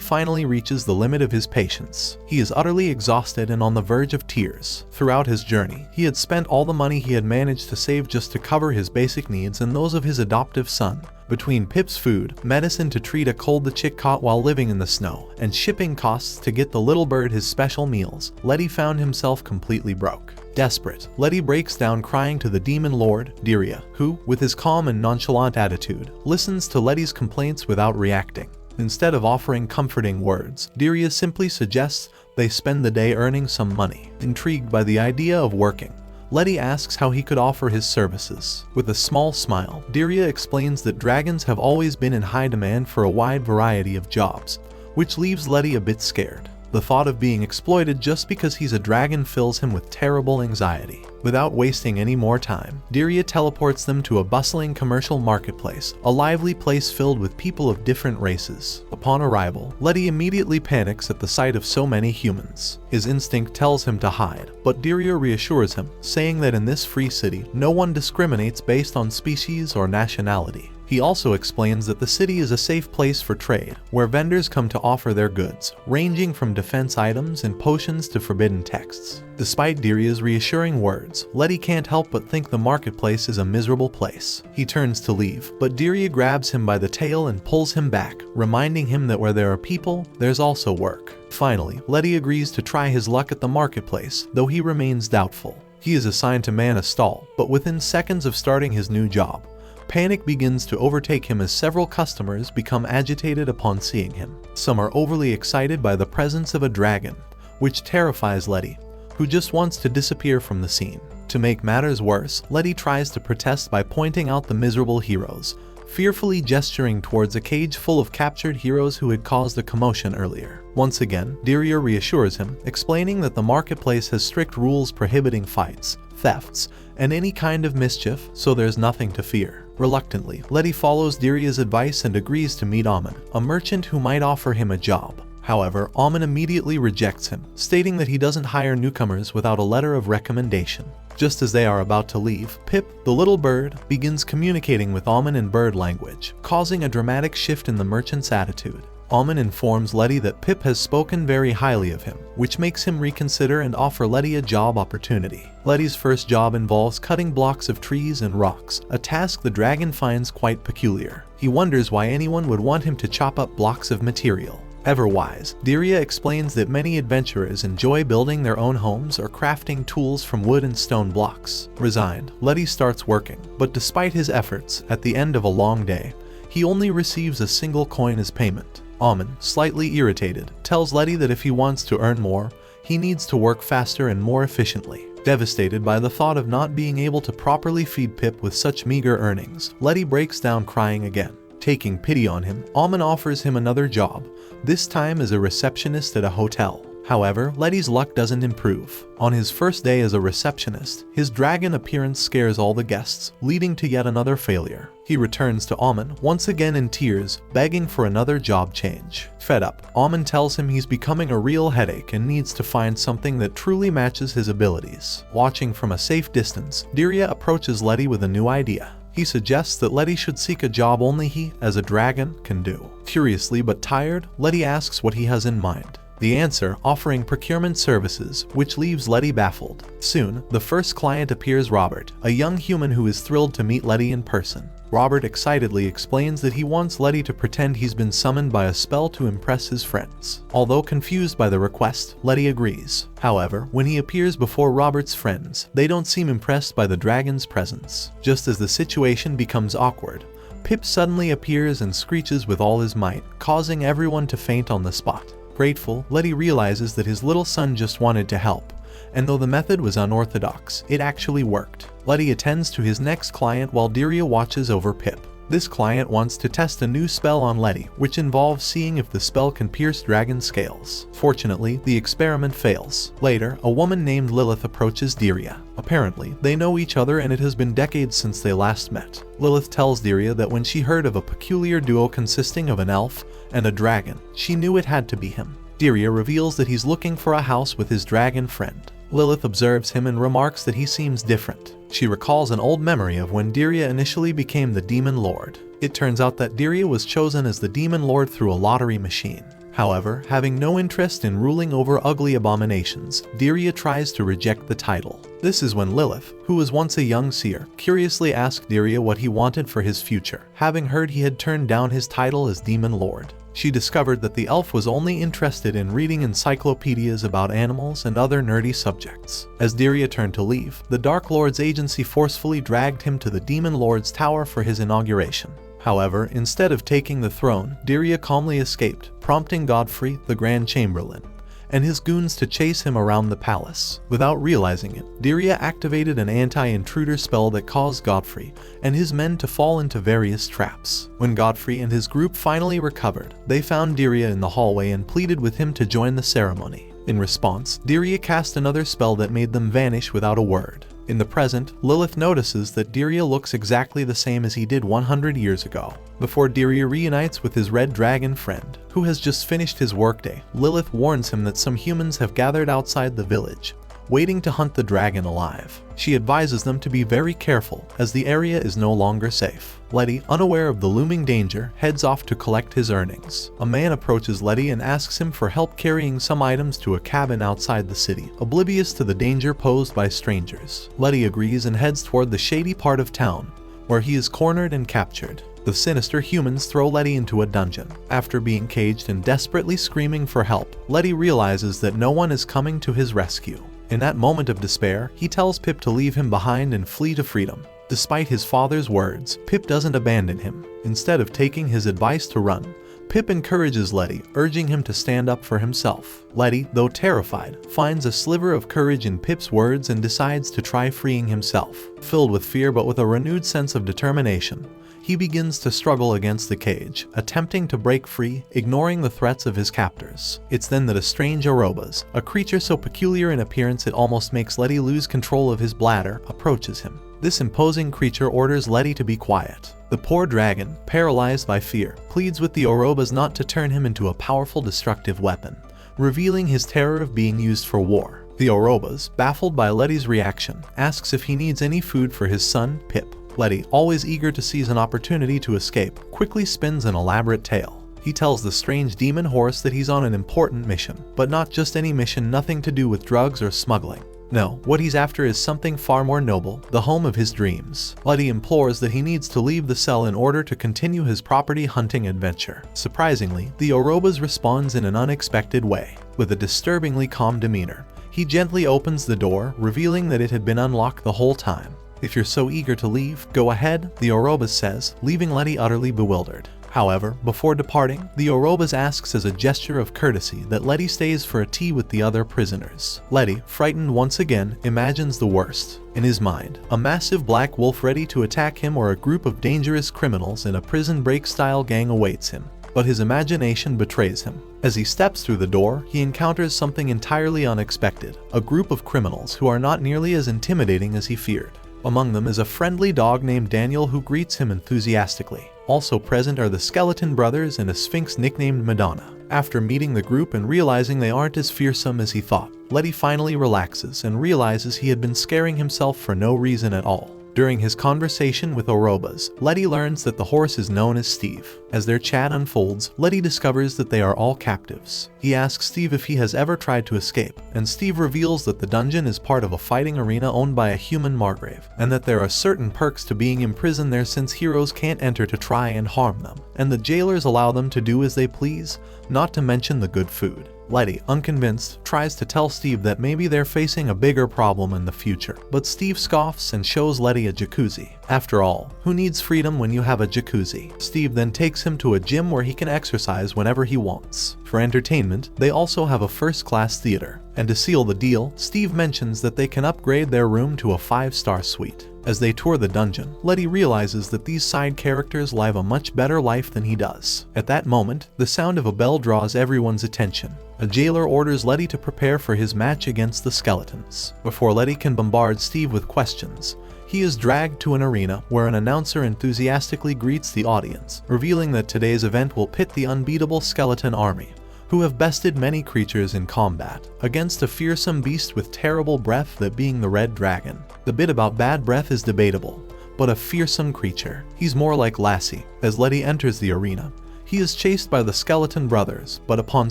finally reaches the limit of his patience. He is utterly exhausted and on the verge of tears. Throughout his journey, he had spent all the money he had managed to save just to cover his basic needs and those of his adoptive son. Between Pip's food, medicine to treat a cold the chick caught while living in the snow, and shipping costs to get the little bird his special meals, Letty found himself completely broke. Desperate, Letty breaks down crying to the demon lord, Diria, who, with his calm and nonchalant attitude, listens to Letty's complaints without reacting. Instead of offering comforting words, Diria simply suggests they spend the day earning some money. Intrigued by the idea of working, Letty asks how he could offer his services. With a small smile, Diria explains that dragons have always been in high demand for a wide variety of jobs, which leaves Letty a bit scared. The thought of being exploited just because he's a dragon fills him with terrible anxiety. Without wasting any more time, Diria teleports them to a bustling commercial marketplace, a lively place filled with people of different races. Upon arrival, Letty immediately panics at the sight of so many humans. His instinct tells him to hide, but Diria reassures him, saying that in this free city, no one discriminates based on species or nationality. He also explains that the city is a safe place for trade, where vendors come to offer their goods, ranging from defense items and potions to forbidden texts. Despite Diria's reassuring words, Letty can't help but think the marketplace is a miserable place. He turns to leave, but Diria grabs him by the tail and pulls him back, reminding him that where there are people, there's also work. Finally, Letty agrees to try his luck at the marketplace, though he remains doubtful. He is assigned to man a stall, but within seconds of starting his new job, panic begins to overtake him as several customers become agitated upon seeing him. Some are overly excited by the presence of a dragon, which terrifies Letty, who just wants to disappear from the scene. To make matters worse, Letty tries to protest by pointing out the miserable heroes, fearfully gesturing towards a cage full of captured heroes who had caused a commotion earlier. Once again, Diria reassures him, explaining that the marketplace has strict rules prohibiting fights, thefts, and any kind of mischief, so there's nothing to fear. Reluctantly, Letty follows Diria's advice and agrees to meet Amon, a merchant who might offer him a job. However, Amon immediately rejects him, stating that he doesn't hire newcomers without a letter of recommendation. Just as they are about to leave, Pip, the little bird, begins communicating with Amon in bird language, causing a dramatic shift in the merchant's attitude. Amon informs Letty that Pip has spoken very highly of him, which makes him reconsider and offer Letty a job opportunity. Letty's first job involves cutting blocks of trees and rocks, a task the dragon finds quite peculiar. He wonders why anyone would want him to chop up blocks of material. Ever wise, Diria explains that many adventurers enjoy building their own homes or crafting tools from wood and stone blocks. Resigned, Letty starts working, but despite his efforts, at the end of a long day, he only receives a single coin as payment. Amon, slightly irritated, tells Letty that if he wants to earn more, he needs to work faster and more efficiently. Devastated by the thought of not being able to properly feed Pip with such meager earnings, Letty breaks down crying again. Taking pity on him, Amon offers him another job, this time as a receptionist at a hotel. However, Letty's luck doesn't improve. On his first day as a receptionist, his dragon appearance scares all the guests, leading to yet another failure. He returns to Amon, once again in tears, begging for another job change. Fed up, Amon tells him he's becoming a real headache and needs to find something that truly matches his abilities. Watching from a safe distance, Diria approaches Letty with a new idea. He suggests that Letty should seek a job only he, as a dragon, can do. Curiously but tired, Letty asks what he has in mind. The answer offering procurement services, which leaves Letty baffled. Soon, the first client appears, Robert, a young human who is thrilled to meet Letty in person. Robert excitedly explains that he wants Letty to pretend he's been summoned by a spell to impress his friends. Although confused by the request, Letty agrees. However, when he appears before Robert's friends, they don't seem impressed by the dragon's presence. Just as the situation becomes awkward, Pip suddenly appears and screeches with all his might, causing everyone to faint on the spot. Grateful, Letty realizes that his little son just wanted to help, and though the method was unorthodox, it actually worked. Letty attends to his next client while Diria watches over Pip. This client wants to test a new spell on Letty, which involves seeing if the spell can pierce dragon scales. Fortunately, the experiment fails. Later, a woman named Lilith approaches Diria. Apparently, they know each other and it has been decades since they last met. Lilith tells Diria that when she heard of a peculiar duo consisting of an elf and a dragon, she knew it had to be him. Diria reveals that he's looking for a house with his dragon friend. Lilith observes him and remarks that he seems different. She recalls an old memory of when Diria initially became the Demon Lord. It turns out that Diria was chosen as the Demon Lord through a lottery machine. However, having no interest in ruling over ugly abominations, Diria tries to reject the title. This is when Lilith, who was once a young seer, curiously asked Diria what he wanted for his future, having heard he had turned down his title as Demon Lord. She discovered that the elf was only interested in reading encyclopedias about animals and other nerdy subjects. As Diria turned to leave, the Dark Lord's agency forcefully dragged him to the Demon Lord's tower for his inauguration. However, instead of taking the throne, Diria calmly escaped, prompting Godfrey, the Grand Chamberlain, and his goons to chase him around the palace. Without realizing it, Diria activated an anti-intruder spell that caused Godfrey and his men to fall into various traps. When Godfrey and his group finally recovered, they found Diria in the hallway and pleaded with him to join the ceremony. In response, Diria cast another spell that made them vanish without a word. In the present, Lilith notices that Diria looks exactly the same as he did 100 years ago. Before Diria reunites with his red dragon friend, who has just finished his workday, Lilith warns him that some humans have gathered outside the village, waiting to hunt the dragon alive. She advises them to be very careful, as the area is no longer safe. Letty, unaware of the looming danger, heads off to collect his earnings. A man approaches Letty and asks him for help carrying some items to a cabin outside the city, oblivious to the danger posed by strangers. Letty agrees and heads toward the shady part of town, where he is cornered and captured. The sinister humans throw Letty into a dungeon. After being caged and desperately screaming for help, Letty realizes that no one is coming to his rescue. In that moment of despair, he tells Pip to leave him behind and flee to freedom. Despite his father's words, Pip doesn't abandon him. Instead of taking his advice to run, Pip encourages Letty, urging him to stand up for himself. Letty, though terrified, finds a sliver of courage in Pip's words and decides to try freeing himself. Filled with fear but with a renewed sense of determination, he begins to struggle against the cage, attempting to break free, ignoring the threats of his captors. It's then that a strange Orobas, a creature so peculiar in appearance it almost makes Letty lose control of his bladder, approaches him. This imposing creature orders Letty to be quiet. The poor dragon, paralyzed by fear, pleads with the Orobas not to turn him into a powerful destructive weapon, revealing his terror of being used for war. The Orobas, baffled by Letty's reaction, asks if he needs any food for his son, Pip. Letty, always eager to seize an opportunity to escape, quickly spins an elaborate tale. He tells the strange demon horse that he's on an important mission, but not just any mission, nothing to do with drugs or smuggling. No, what he's after is something far more noble, the home of his dreams. Letty implores that he needs to leave the cell in order to continue his property hunting adventure. Surprisingly, the Orobas responds in an unexpected way. With a disturbingly calm demeanor, he gently opens the door, revealing that it had been unlocked the whole time. "If you're so eager to leave, go ahead," the Orobas says, leaving Letty utterly bewildered. However, before departing, the Orobas asks as a gesture of courtesy that Letty stays for a tea with the other prisoners. Letty, frightened once again, imagines the worst. In his mind, a massive black wolf ready to attack him or a group of dangerous criminals in a prison break-style gang awaits him. But his imagination betrays him. As he steps through the door, he encounters something entirely unexpected, a group of criminals who are not nearly as intimidating as he feared. Among them is a friendly dog named Daniel who greets him enthusiastically. Also present are the Skeleton Brothers and a Sphinx nicknamed Madonna. After meeting the group and realizing they aren't as fearsome as he thought, Letty finally relaxes and realizes he had been scaring himself for no reason at all. During his conversation with Orobas, Letty learns that the horse is known as Steve. As their chat unfolds, Letty discovers that they are all captives. He asks Steve if he has ever tried to escape, and Steve reveals that the dungeon is part of a fighting arena owned by a human Margrave, and that there are certain perks to being imprisoned there since heroes can't enter to try and harm them, and the jailers allow them to do as they please, not to mention the good food. Letty, unconvinced, tries to tell Steve that maybe they're facing a bigger problem in the future, but Steve scoffs and shows Letty a jacuzzi. After all, who needs freedom when you have a jacuzzi? Steve then takes him to a gym where he can exercise whenever he wants. For entertainment, they also have a first-class theater, and to seal the deal, Steve mentions that they can upgrade their room to a 5-star suite. As they tour the dungeon, Letty realizes that these side characters live a much better life than he does. At that moment, the sound of a bell draws everyone's attention. A jailer orders Letty to prepare for his match against the skeletons. Before Letty can bombard Steve with questions, he is dragged to an arena where an announcer enthusiastically greets the audience, revealing that today's event will pit the unbeatable skeleton army, who have bested many creatures in combat, against a fearsome beast with terrible breath, that being the Red Dragon. The bit about bad breath is debatable, but a fearsome creature. He's more like Lassie. As Letty enters the arena, he is chased by the Skeleton Brothers, but upon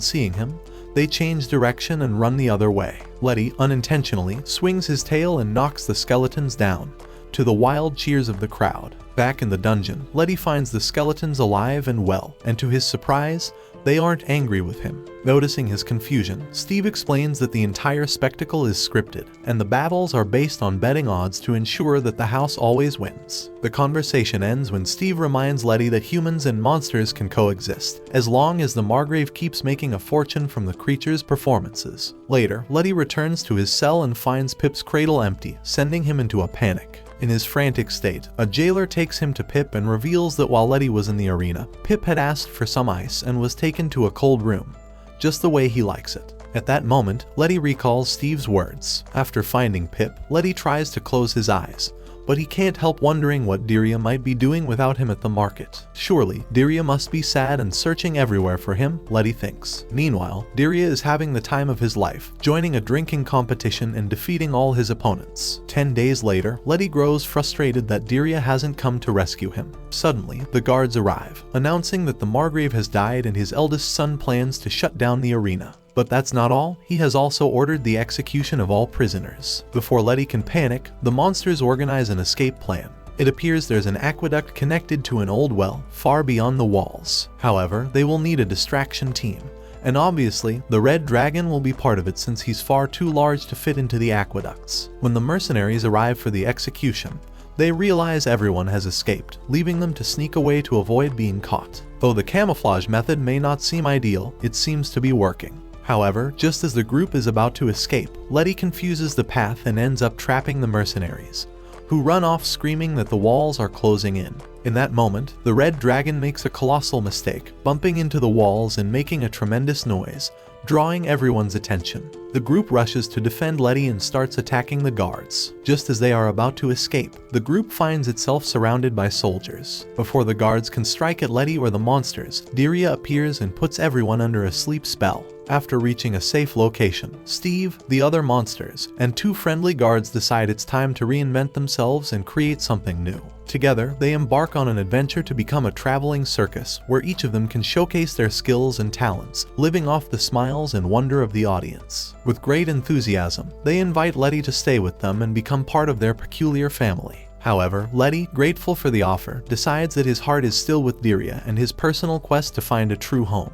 seeing him, they change direction and run the other way. Letty, unintentionally, swings his tail and knocks the skeletons down, to the wild cheers of the crowd. Back in the dungeon, Letty finds the skeletons alive and well, and to his surprise, they aren't angry with him. Noticing his confusion, Steve explains that the entire spectacle is scripted, and the battles are based on betting odds to ensure that the house always wins. The conversation ends when Steve reminds Letty that humans and monsters can coexist, as long as the Margrave keeps making a fortune from the creature's performances. Later, Letty returns to his cell and finds Pip's cradle empty, sending him into a panic. In his frantic state, a jailer takes him to Pip and reveals that while Letty was in the arena, Pip had asked for some ice and was taken to a cold room, just the way he likes it. At that moment, Letty recalls Steve's words. After finding Pip, Letty tries to close his eyes, but he can't help wondering what Diria might be doing without him at the market. Surely, Diria must be sad and searching everywhere for him, Letty thinks. Meanwhile, Diria is having the time of his life, joining a drinking competition and defeating all his opponents. 10 days later, Letty grows frustrated that Diria hasn't come to rescue him. Suddenly, the guards arrive, announcing that the Margrave has died and his eldest son plans to shut down the arena. But that's not all, he has also ordered the execution of all prisoners. Before Letty can panic, the monsters organize an escape plan. It appears there's an aqueduct connected to an old well, far beyond the walls. However, they will need a distraction team, And obviously, the red dragon will be part of it since he's far too large to fit into the aqueducts. When the mercenaries arrive for the execution, they realize everyone has escaped, leaving them to sneak away to avoid being caught. Though the camouflage method may not seem ideal, it seems to be working. However, just as the group is about to escape, Letty confuses the path and ends up trapping the mercenaries, who run off screaming that the walls are closing in. In that moment, the red dragon makes a colossal mistake, bumping into the walls and making a tremendous noise, drawing everyone's attention. The group rushes to defend Letty and starts attacking the guards. Just as they are about to escape, the group finds itself surrounded by soldiers. Before the guards can strike at Letty or the monsters, Diria appears and puts everyone under a sleep spell. After reaching a safe location, Steve, the other monsters, and 2 friendly guards decide it's time to reinvent themselves and create something new. Together, they embark on an adventure to become a traveling circus, where each of them can showcase their skills and talents, living off the smiles and wonder of the audience. With great enthusiasm, they invite Letty to stay with them and become part of their peculiar family. However, Letty, grateful for the offer, decides that his heart is still with Diria and his personal quest to find a true home,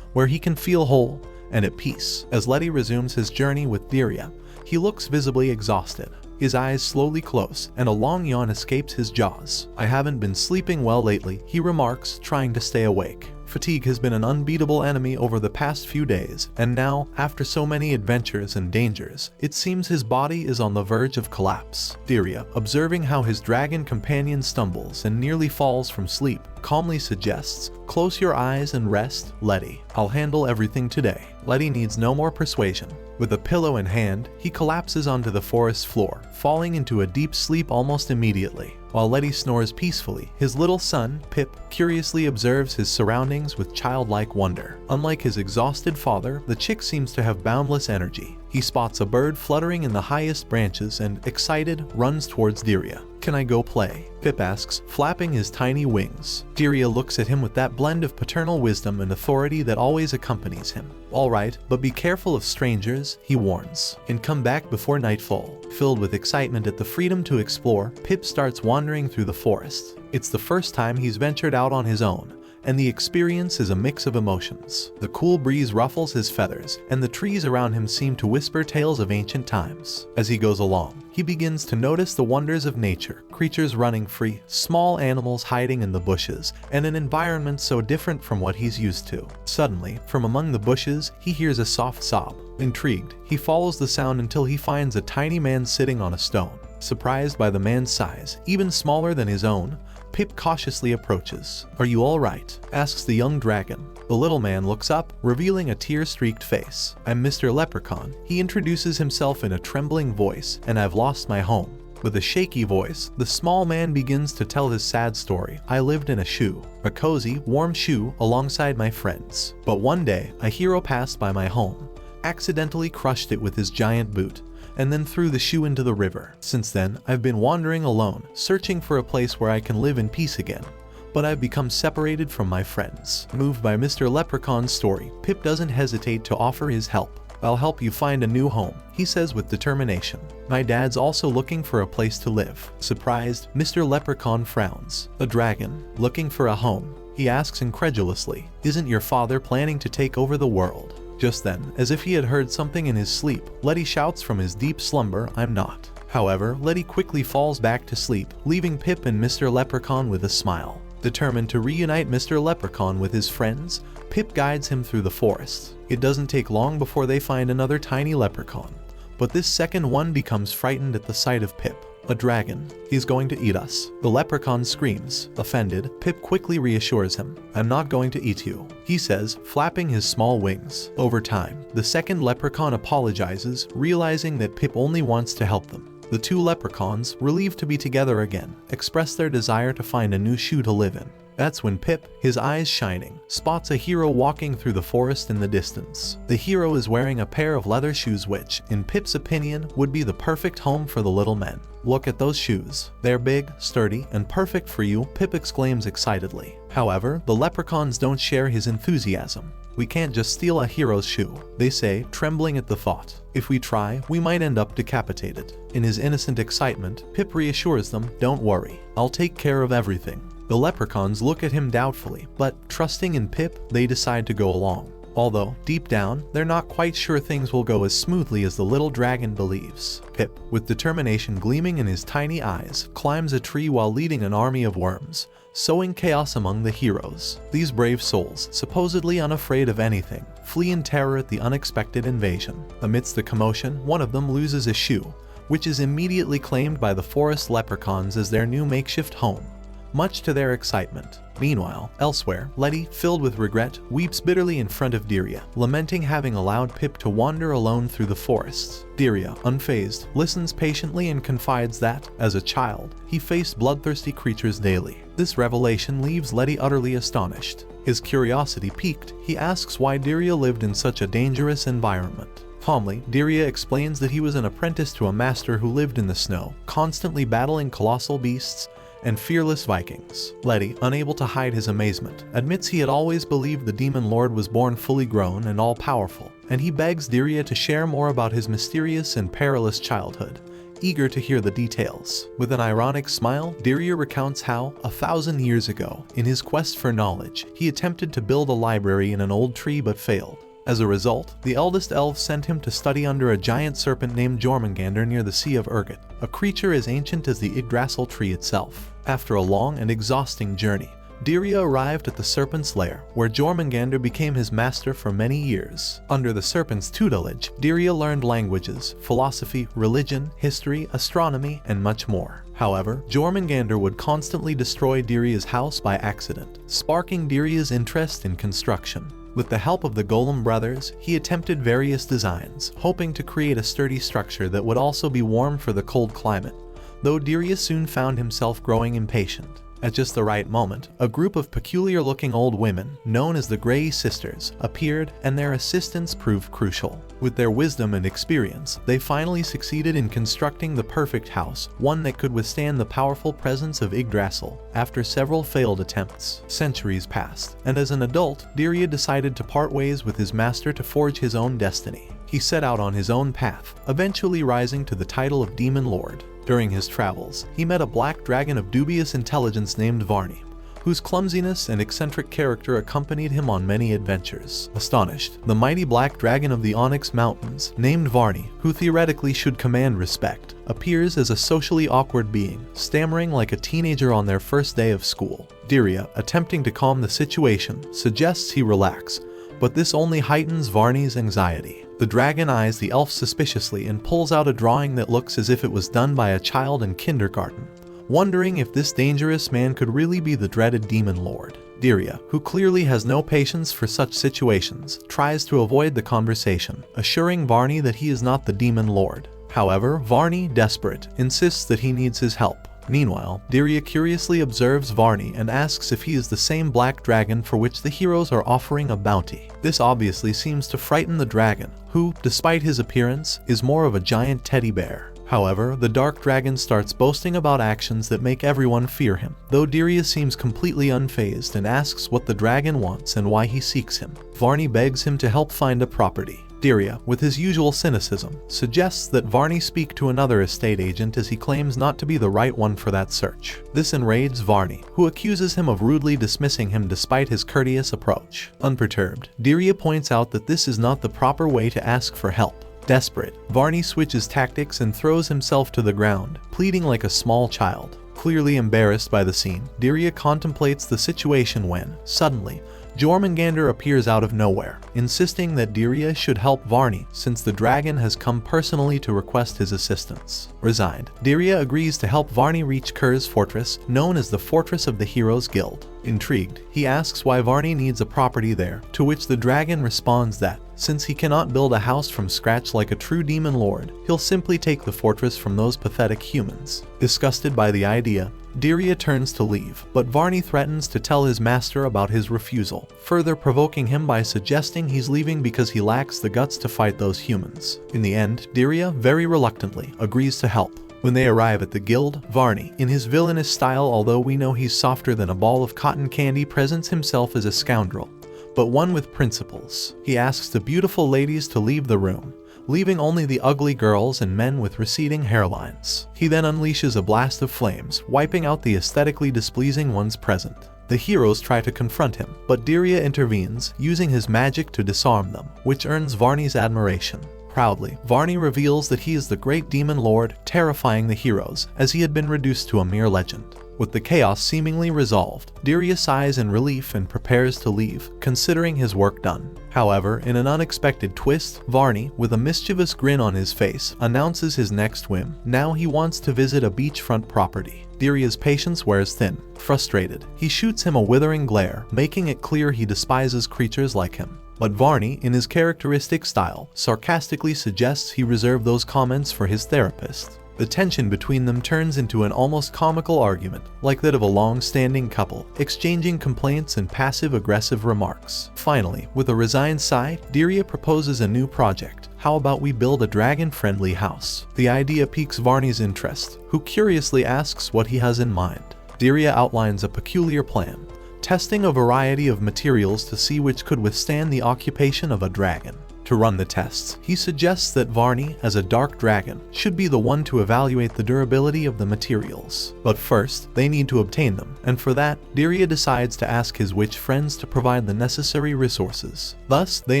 where he can feel whole and at peace. As Letty resumes his journey with Diria, he looks visibly exhausted. His eyes slowly close, and a long yawn escapes his jaws. "I haven't been sleeping well lately," he remarks, trying to stay awake. Fatigue has been an unbeatable enemy over the past few days, and now, after so many adventures and dangers, it seems his body is on the verge of collapse. Diria, observing how his dragon companion stumbles and nearly falls from sleep, calmly suggests, "Close your eyes and rest, Letty. I'll handle everything today." Letty needs no more persuasion. With a pillow in hand, he collapses onto the forest floor, falling into a deep sleep almost immediately. While Letty snores peacefully, his little son, Pip, curiously observes his surroundings with childlike wonder. Unlike his exhausted father, the chick seems to have boundless energy. He spots a bird fluttering in the highest branches and, excited, runs towards Diria. "Can I go play?" Pip asks, flapping his tiny wings. Diria looks at him with that blend of paternal wisdom and authority that always accompanies him. "All right, but be careful of strangers," he warns, "and come back before nightfall." Filled with excitement at the freedom to explore, Pip starts wandering through the forest. It's the first time he's ventured out on his own, and the experience is a mix of emotions. The cool breeze ruffles his feathers, and the trees around him seem to whisper tales of ancient times. As he goes along, he begins to notice the wonders of nature, creatures running free, small animals hiding in the bushes, and an environment so different from what he's used to. Suddenly, from among the bushes, he hears a soft sob. Intrigued, he follows the sound until he finds a tiny man sitting on a stone. Surprised by the man's size, even smaller than his own, Pip cautiously approaches. "Are you all right?" asks the young dragon. The little man looks up, revealing a tear-streaked face. "I'm Mr. Leprechaun," he introduces himself in a trembling voice, "and I've lost my home." With a shaky voice, the small man begins to tell his sad story. "I lived in a shoe, a cozy, warm shoe alongside my friends. But one day, a hero passed by my home, accidentally crushed it with his giant boot, and then threw the shoe into the river. Since then, I've been wandering alone, searching for a place where I can live in peace again. But I've become separated from my friends." Moved by Mr. Leprechaun's story, Pip doesn't hesitate to offer his help. "I'll help you find a new home," he says with determination. "My dad's also looking for a place to live." Surprised, Mr. Leprechaun frowns. "A dragon? Looking for a home?" he asks incredulously. "Isn't your father planning to take over the world?" Just then, as if he had heard something in his sleep, Letty shouts from his deep slumber, "I'm not." However, Letty quickly falls back to sleep, leaving Pip and Mr. Leprechaun with a smile. Determined to reunite Mr. Leprechaun with his friends, Pip guides him through the forest. It doesn't take long before they find another tiny leprechaun, but this second one becomes frightened at the sight of Pip. "A dragon. He's going to eat us." The leprechaun screams. Offended, Pip quickly reassures him. "I'm not going to eat you," he says, flapping his small wings. Over time, the second leprechaun apologizes, realizing that Pip only wants to help them. The 2 leprechauns, relieved to be together again, express their desire to find a new shoe to live in. That's when Pip, his eyes shining, spots a hero walking through the forest in the distance. The hero is wearing a pair of leather shoes which, in Pip's opinion, would be the perfect home for the little men. "Look at those shoes. They're big, sturdy, and perfect for you," Pip exclaims excitedly. However, the leprechauns don't share his enthusiasm. "We can't just steal a hero's shoe," they say, trembling at the thought. "If we try, we might end up decapitated." In his innocent excitement, Pip reassures them, "Don't worry, I'll take care of everything." The leprechauns look at him doubtfully, but, trusting in Pip, they decide to go along. although, deep down, they're not quite sure things will go as smoothly as the little dragon believes. Pip, with determination gleaming in his tiny eyes, climbs a tree while leading an army of worms, sowing chaos among the heroes. These brave souls, supposedly unafraid of anything, flee in terror at the unexpected invasion. Amidst the commotion, one of them loses a shoe, which is immediately claimed by the forest leprechauns as their new makeshift home, much to their excitement. Meanwhile, elsewhere, Letty, filled with regret, weeps bitterly in front of Diria, lamenting having allowed Pip to wander alone through the forests. Diria, unfazed, listens patiently and confides that, as a child, he faced bloodthirsty creatures daily. This revelation leaves Letty utterly astonished. His curiosity piqued, he asks why Diria lived in such a dangerous environment. Calmly, Diria explains that he was an apprentice to a master who lived in the snow, constantly battling colossal beasts and fearless Vikings. Letty, unable to hide his amazement, admits he had always believed the demon lord was born fully grown and all-powerful, and he begs Diria to share more about his mysterious and perilous childhood, eager to hear the details. With an ironic smile, Diria recounts how, 1,000 years ago, in his quest for knowledge, he attempted to build a library in an old tree but failed. As a result, the eldest elf sent him to study under a giant serpent named Jormungandr near the Sea of Urgot, a creature as ancient as the Yggdrasil tree itself. After a long and exhausting journey, Diria arrived at the serpent's lair, where Jormungandr became his master for many years. Under the serpent's tutelage, Diria learned languages, philosophy, religion, history, astronomy, and much more. However, Jormungandr would constantly destroy Diria's house by accident, sparking Diria's interest in construction. With the help of the Golem brothers, he attempted various designs, hoping to create a sturdy structure that would also be warm for the cold climate, though Diria soon found himself growing impatient. At just the right moment, a group of peculiar-looking old women, known as the Grey Sisters, appeared, and their assistance proved crucial. With their wisdom and experience, they finally succeeded in constructing the perfect house, one that could withstand the powerful presence of Yggdrasil. After several failed attempts, centuries passed, and as an adult, Diria decided to part ways with his master to forge his own destiny. He set out on his own path, eventually rising to the title of Demon Lord. During his travels, he met a black dragon of dubious intelligence named Varney, whose clumsiness and eccentric character accompanied him on many adventures. Astonished, the mighty black dragon of the Onyx Mountains, named Varney, who theoretically should command respect, appears as a socially awkward being, stammering like a teenager on their first day of school. Diria, attempting to calm the situation, suggests he relax, but this only heightens Varney's anxiety. The dragon eyes the elf suspiciously and pulls out a drawing that looks as if it was done by a child in kindergarten, wondering if this dangerous man could really be the dreaded demon lord. Diria, who clearly has no patience for such situations, tries to avoid the conversation, assuring Varney that he is not the demon lord. However, Varney, desperate, insists that he needs his help. Meanwhile, Diria curiously observes Varney and asks if he is the same black dragon for which the heroes are offering a bounty. This obviously seems to frighten the dragon, who, despite his appearance, is more of a giant teddy bear. However, the dark dragon starts boasting about actions that make everyone fear him, though Diria seems completely unfazed and asks what the dragon wants and why he seeks him. Varney begs him to help find a property. Diria, with his usual cynicism, suggests that Varney speak to another estate agent as he claims not to be the right one for that search. This enrages Varney, who accuses him of rudely dismissing him despite his courteous approach. Unperturbed, Diria points out that this is not the proper way to ask for help. Desperate, Varney switches tactics and throws himself to the ground, pleading like a small child. Clearly embarrassed by the scene, Diria contemplates the situation when, suddenly, Jormungandr appears out of nowhere, insisting that Diria should help Varney since the dragon has come personally to request his assistance. Resigned, Diria agrees to help Varney reach Ker's fortress, known as the Fortress of the Heroes Guild. Intrigued, he asks why Varney needs a property there, to which the dragon responds that, since he cannot build a house from scratch like a true demon lord, he'll simply take the fortress from those pathetic humans. Disgusted by the idea, Diria turns to leave, but Varney threatens to tell his master about his refusal, further provoking him by suggesting he's leaving because he lacks the guts to fight those humans. In the end, Diria, very reluctantly, agrees to help. When they arrive at the guild, Varney, in his villainous style although we know he's softer than a ball of cotton candy, presents himself as a scoundrel, but one with principles. He asks the beautiful ladies to leave the room, leaving only the ugly girls and men with receding hairlines. He then unleashes a blast of flames, wiping out the aesthetically displeasing ones present. The heroes try to confront him, but Diria intervenes, using his magic to disarm them, which earns Varney's admiration. Proudly, Varney reveals that he is the great demon lord, terrifying the heroes, as he had been reduced to a mere legend. With the chaos seemingly resolved, Diria sighs in relief and prepares to leave, considering his work done. However, in an unexpected twist, Varney, with a mischievous grin on his face, announces his next whim. Now he wants to visit a beachfront property. Diria's patience wears thin. Frustrated, he shoots him a withering glare, making it clear he despises creatures like him. But Varney, in his characteristic style, sarcastically suggests he reserve those comments for his therapist. The tension between them turns into an almost comical argument, like that of a long-standing couple, exchanging complaints and passive-aggressive remarks. Finally, with a resigned sigh, Diria proposes a new project. How about we build a dragon-friendly house? The idea piques Varney's interest, who curiously asks what he has in mind. Diria outlines a peculiar plan, testing a variety of materials to see which could withstand the occupation of a dragon. To run the tests, he suggests that Varney, as a dark dragon, should be the one to evaluate the durability of the materials. But first, they need to obtain them, and for that, Diria decides to ask his witch friends to provide the necessary resources. Thus, they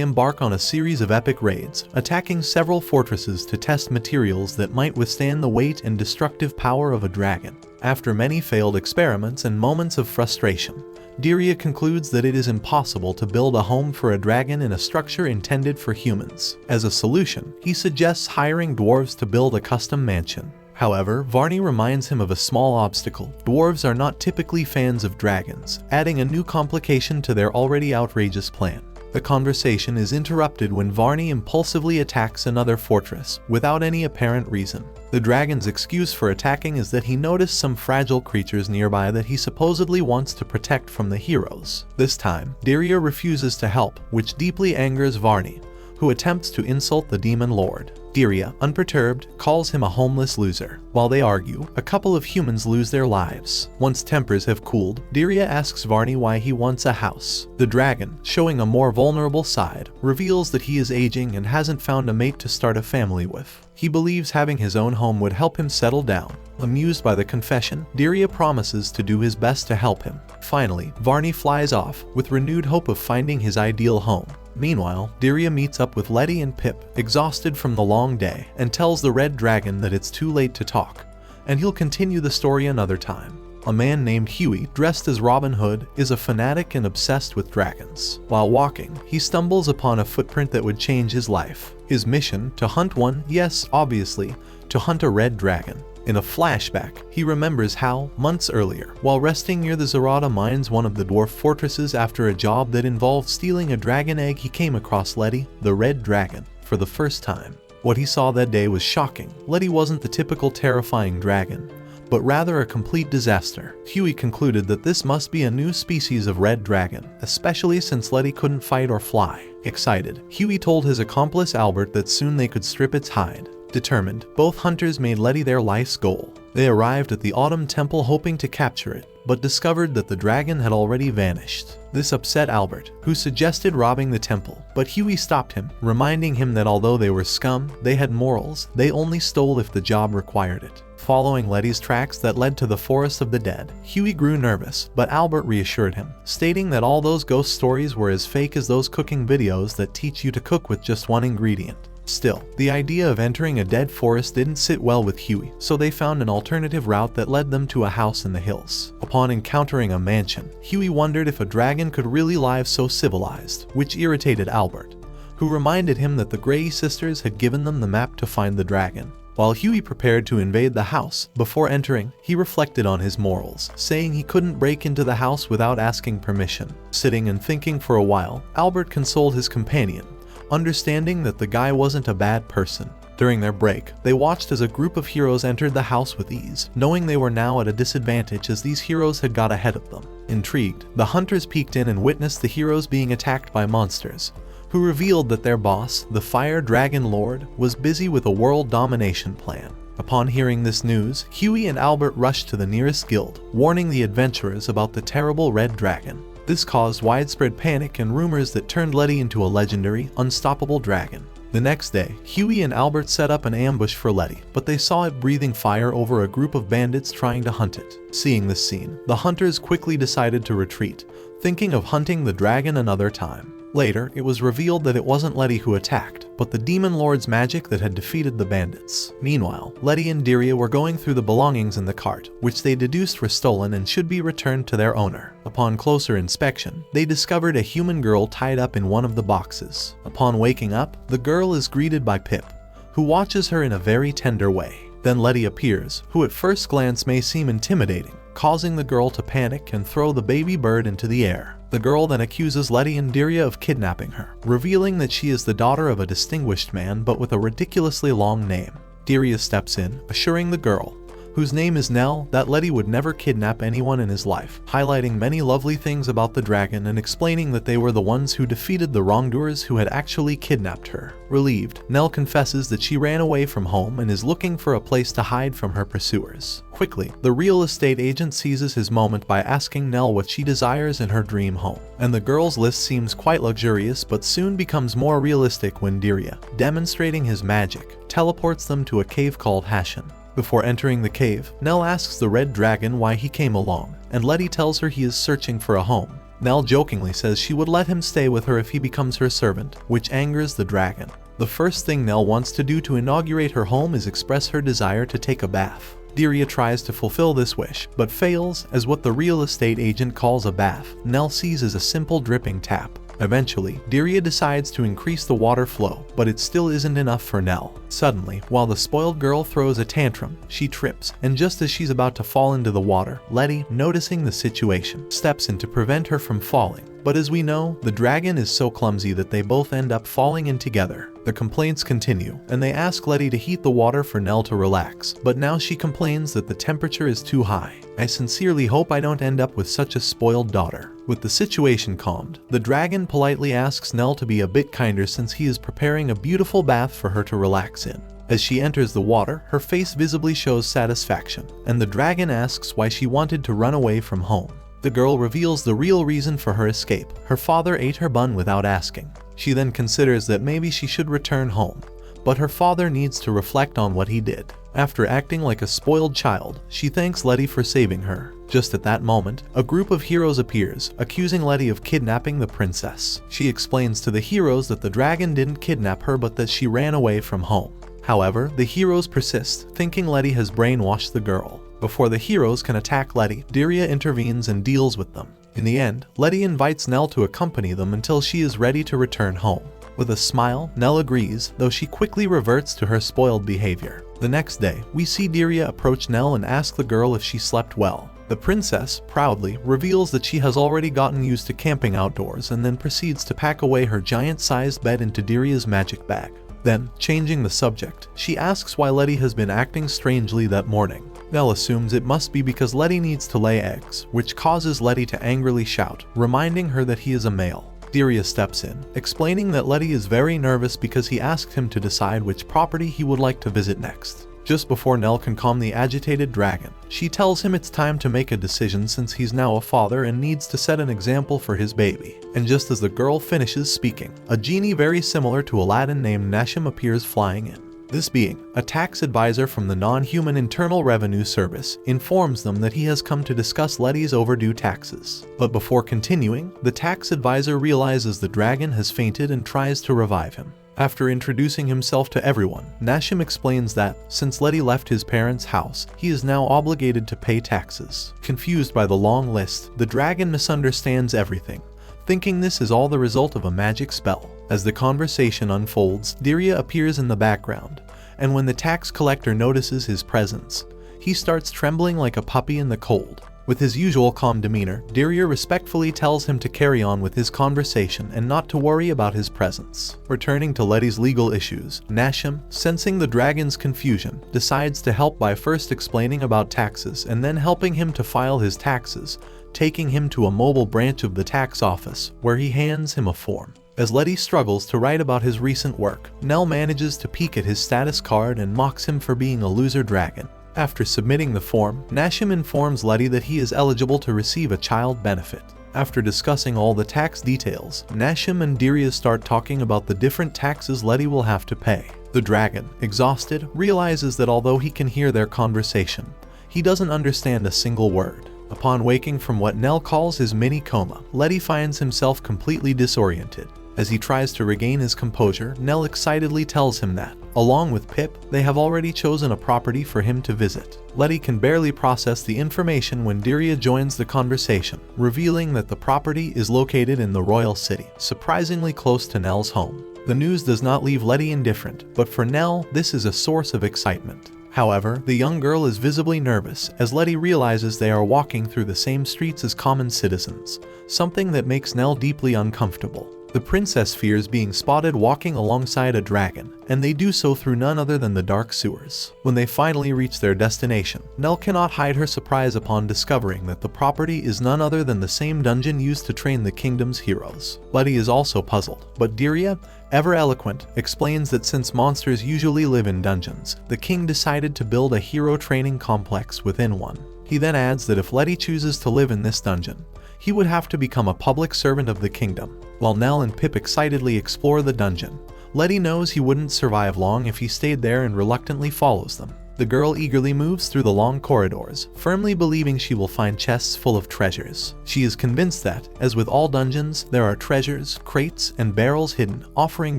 embark on a series of epic raids, attacking several fortresses to test materials that might withstand the weight and destructive power of a dragon. After many failed experiments and moments of frustration, Diria concludes that it is impossible to build a home for a dragon in a structure intended for humans. As a solution, he suggests hiring dwarves to build a custom mansion. However, Varney reminds him of a small obstacle. Dwarves are not typically fans of dragons, adding a new complication to their already outrageous plan. The conversation is interrupted when Varney impulsively attacks another fortress, without any apparent reason. The dragon's excuse for attacking is that he noticed some fragile creatures nearby that he supposedly wants to protect from the heroes. This time, Diria refuses to help, which deeply angers Varney, who attempts to insult the demon lord. Diria, unperturbed, calls him a homeless loser. While they argue, a couple of humans lose their lives. Once tempers have cooled, Diria asks Varney why he wants a house. The dragon, showing a more vulnerable side, reveals that he is aging and hasn't found a mate to start a family with. He believes having his own home would help him settle down. Amused by the confession, Diria promises to do his best to help him. Finally, Varney flies off, with renewed hope of finding his ideal home. Meanwhile, Diria meets up with Letty and Pip, exhausted from the long day, and tells the red dragon that it's too late to talk, and he'll continue the story another time. A man named Huey, dressed as Robin Hood, is a fanatic and obsessed with dragons. While walking, he stumbles upon a footprint that would change his life. His mission, to hunt one, yes, obviously, to hunt a red dragon. In a flashback, he remembers how, months earlier, while resting near the Zarada mines, one of the dwarf fortresses, after a job that involved stealing a dragon egg, he came across Letty, the red dragon, for the first time. What he saw that day was shocking. Letty wasn't the typical terrifying dragon, but rather a complete disaster. Huey concluded that this must be a new species of red dragon, especially since Letty couldn't fight or fly. Excited, Huey told his accomplice Albert that soon they could strip its hide. Determined, both hunters made Letty their life's goal. They arrived at the Autumn Temple hoping to capture it, but discovered that the dragon had already vanished. This upset Albert, who suggested robbing the temple, but Huey stopped him, reminding him that although they were scum, they had morals. They only stole if the job required it. Following Letty's tracks that led to the Forest of the Dead, Huey grew nervous, but Albert reassured him, stating that all those ghost stories were as fake as those cooking videos that teach you to cook with just one ingredient. Still, the idea of entering a dead forest didn't sit well with Huey, so they found an alternative route that led them to a house in the hills. Upon encountering a mansion, Huey wondered if a dragon could really live so civilized, which irritated Albert, who reminded him that the Grey sisters had given them the map to find the dragon. While Huey prepared to invade the house, before entering, he reflected on his morals, saying he couldn't break into the house without asking permission. Sitting and thinking for a while, Albert consoled his companion, understanding that the guy wasn't a bad person. During their break, they watched as a group of heroes entered the house with ease, knowing they were now at a disadvantage as these heroes had got ahead of them. Intrigued, the hunters peeked in and witnessed the heroes being attacked by monsters, who revealed that their boss, the Fire Dragon Lord, was busy with a world domination plan. Upon hearing this news, Huey and Albert rushed to the nearest guild, warning the adventurers about the terrible red dragon. This caused widespread panic and rumors that turned Letty into a legendary, unstoppable dragon. The next day, Huey and Albert set up an ambush for Letty, but they saw it breathing fire over a group of bandits trying to hunt it. Seeing this scene, the hunters quickly decided to retreat, thinking of hunting the dragon another time. Later, it was revealed that it wasn't Letty who attacked, but the demon lord's magic that had defeated the bandits. Meanwhile, Letty and Diria were going through the belongings in the cart, which they deduced were stolen and should be returned to their owner. Upon closer inspection, they discovered a human girl tied up in one of the boxes. Upon waking up, the girl is greeted by Pip, who watches her in a very tender way. Then Letty appears, who at first glance may seem intimidating, causing the girl to panic and throw the baby bird into the air. The girl then accuses Letty and Diria of kidnapping her, revealing that she is the daughter of a distinguished man but with a ridiculously long name. Diria steps in, assuring the girl, whose name is Nell, that Letty would never kidnap anyone in his life, highlighting many lovely things about the dragon and explaining that they were the ones who defeated the wrongdoers who had actually kidnapped her. Relieved, Nell confesses that she ran away from home and is looking for a place to hide from her pursuers. Quickly, the real estate agent seizes his moment by asking Nell what she desires in her dream home, and the girl's list seems quite luxurious but soon becomes more realistic when Diria, demonstrating his magic, teleports them to a cave called Hashin. Before entering the cave, Nell asks the red dragon why he came along, and Letty tells her he is searching for a home. Nell jokingly says she would let him stay with her if he becomes her servant, which angers the dragon. The first thing Nell wants to do to inaugurate her home is express her desire to take a bath. Diria tries to fulfill this wish, but fails, as what the real estate agent calls a bath, Nell sees as a simple dripping tap. Eventually, Diria decides to increase the water flow, but it still isn't enough for Nell. Suddenly, while the spoiled girl throws a tantrum, she trips, and just as she's about to fall into the water, Letty, noticing the situation, steps in to prevent her from falling. But as we know, the dragon is so clumsy that they both end up falling in together. The complaints continue, and they ask Letty to heat the water for Nell to relax, but now she complains that the temperature is too high. I sincerely hope I don't end up with such a spoiled daughter. With the situation calmed, the dragon politely asks Nell to be a bit kinder since he is preparing a beautiful bath for her to relax in. As she enters the water, her face visibly shows satisfaction, and the dragon asks why she wanted to run away from home. The girl reveals the real reason for her escape. Her father ate her bun without asking. She then considers that maybe she should return home, but her father needs to reflect on what he did. After acting like a spoiled child, she thanks Letty for saving her. Just at that moment, a group of heroes appears, accusing Letty of kidnapping the princess. She explains to the heroes that the dragon didn't kidnap her but that she ran away from home. However, the heroes persist, thinking Letty has brainwashed the girl. Before the heroes can attack Letty, Diria intervenes and deals with them. In the end, Letty invites Nell to accompany them until she is ready to return home. With a smile, Nell agrees, though she quickly reverts to her spoiled behavior. The next day, we see Diria approach Nell and ask the girl if she slept well. The princess, proudly, reveals that she has already gotten used to camping outdoors and then proceeds to pack away her giant-sized bed into Diria's magic bag. Then, changing the subject, she asks why Letty has been acting strangely that morning. Nell assumes it must be because Letty needs to lay eggs, which causes Letty to angrily shout, reminding her that he is a male. Diria steps in, explaining that Letty is very nervous because he asked him to decide which property he would like to visit next. Just before Nell can calm the agitated dragon, she tells him it's time to make a decision since he's now a father and needs to set an example for his baby. And just as the girl finishes speaking, a genie very similar to Aladdin named Nashim appears flying in. This being, a tax advisor from the non-human Internal Revenue Service, informs them that he has come to discuss Letty's overdue taxes. But before continuing, the tax advisor realizes the dragon has fainted and tries to revive him. After introducing himself to everyone, Nashim explains that, since Letty left his parents' house, he is now obligated to pay taxes. Confused by the long list, the dragon misunderstands everything, thinking this is all the result of a magic spell. As the conversation unfolds, Diria appears in the background, and when the tax collector notices his presence, he starts trembling like a puppy in the cold. With his usual calm demeanor, Diria respectfully tells him to carry on with his conversation and not to worry about his presence. Returning to Letty's legal issues, Nashim, sensing the dragon's confusion, decides to help by first explaining about taxes and then helping him to file his taxes, taking him to a mobile branch of the tax office, where he hands him a form. As Letty struggles to write about his recent work, Nell manages to peek at his status card and mocks him for being a loser dragon. After submitting the form, Nashim informs Letty that he is eligible to receive a child benefit. After discussing all the tax details, Nashim and Diria start talking about the different taxes Letty will have to pay. The dragon, exhausted, realizes that although he can hear their conversation, he doesn't understand a single word. Upon waking from what Nell calls his mini coma, Letty finds himself completely disoriented. As he tries to regain his composure, Nell excitedly tells him that, along with Pip, they have already chosen a property for him to visit. Letty can barely process the information when Diria joins the conversation, revealing that the property is located in the royal city, surprisingly close to Nell's home. The news does not leave Letty indifferent, but for Nell, this is a source of excitement. However, the young girl is visibly nervous as Letty realizes they are walking through the same streets as common citizens, something that makes Nell deeply uncomfortable. The princess fears being spotted walking alongside a dragon, and they do so through none other than the dark sewers. When they finally reach their destination, Nell cannot hide her surprise upon discovering that the property is none other than the same dungeon used to train the kingdom's heroes. Letty is also puzzled, but Diria, ever eloquent, explains that since monsters usually live in dungeons, the king decided to build a hero training complex within one. He then adds that if Letty chooses to live in this dungeon, he would have to become a public servant of the kingdom. While Nell and Pip excitedly explore the dungeon, Letty knows he wouldn't survive long if he stayed there and reluctantly follows them. The girl eagerly moves through the long corridors, firmly believing she will find chests full of treasures. She is convinced that, as with all dungeons, there are treasures, crates, and barrels hidden, offering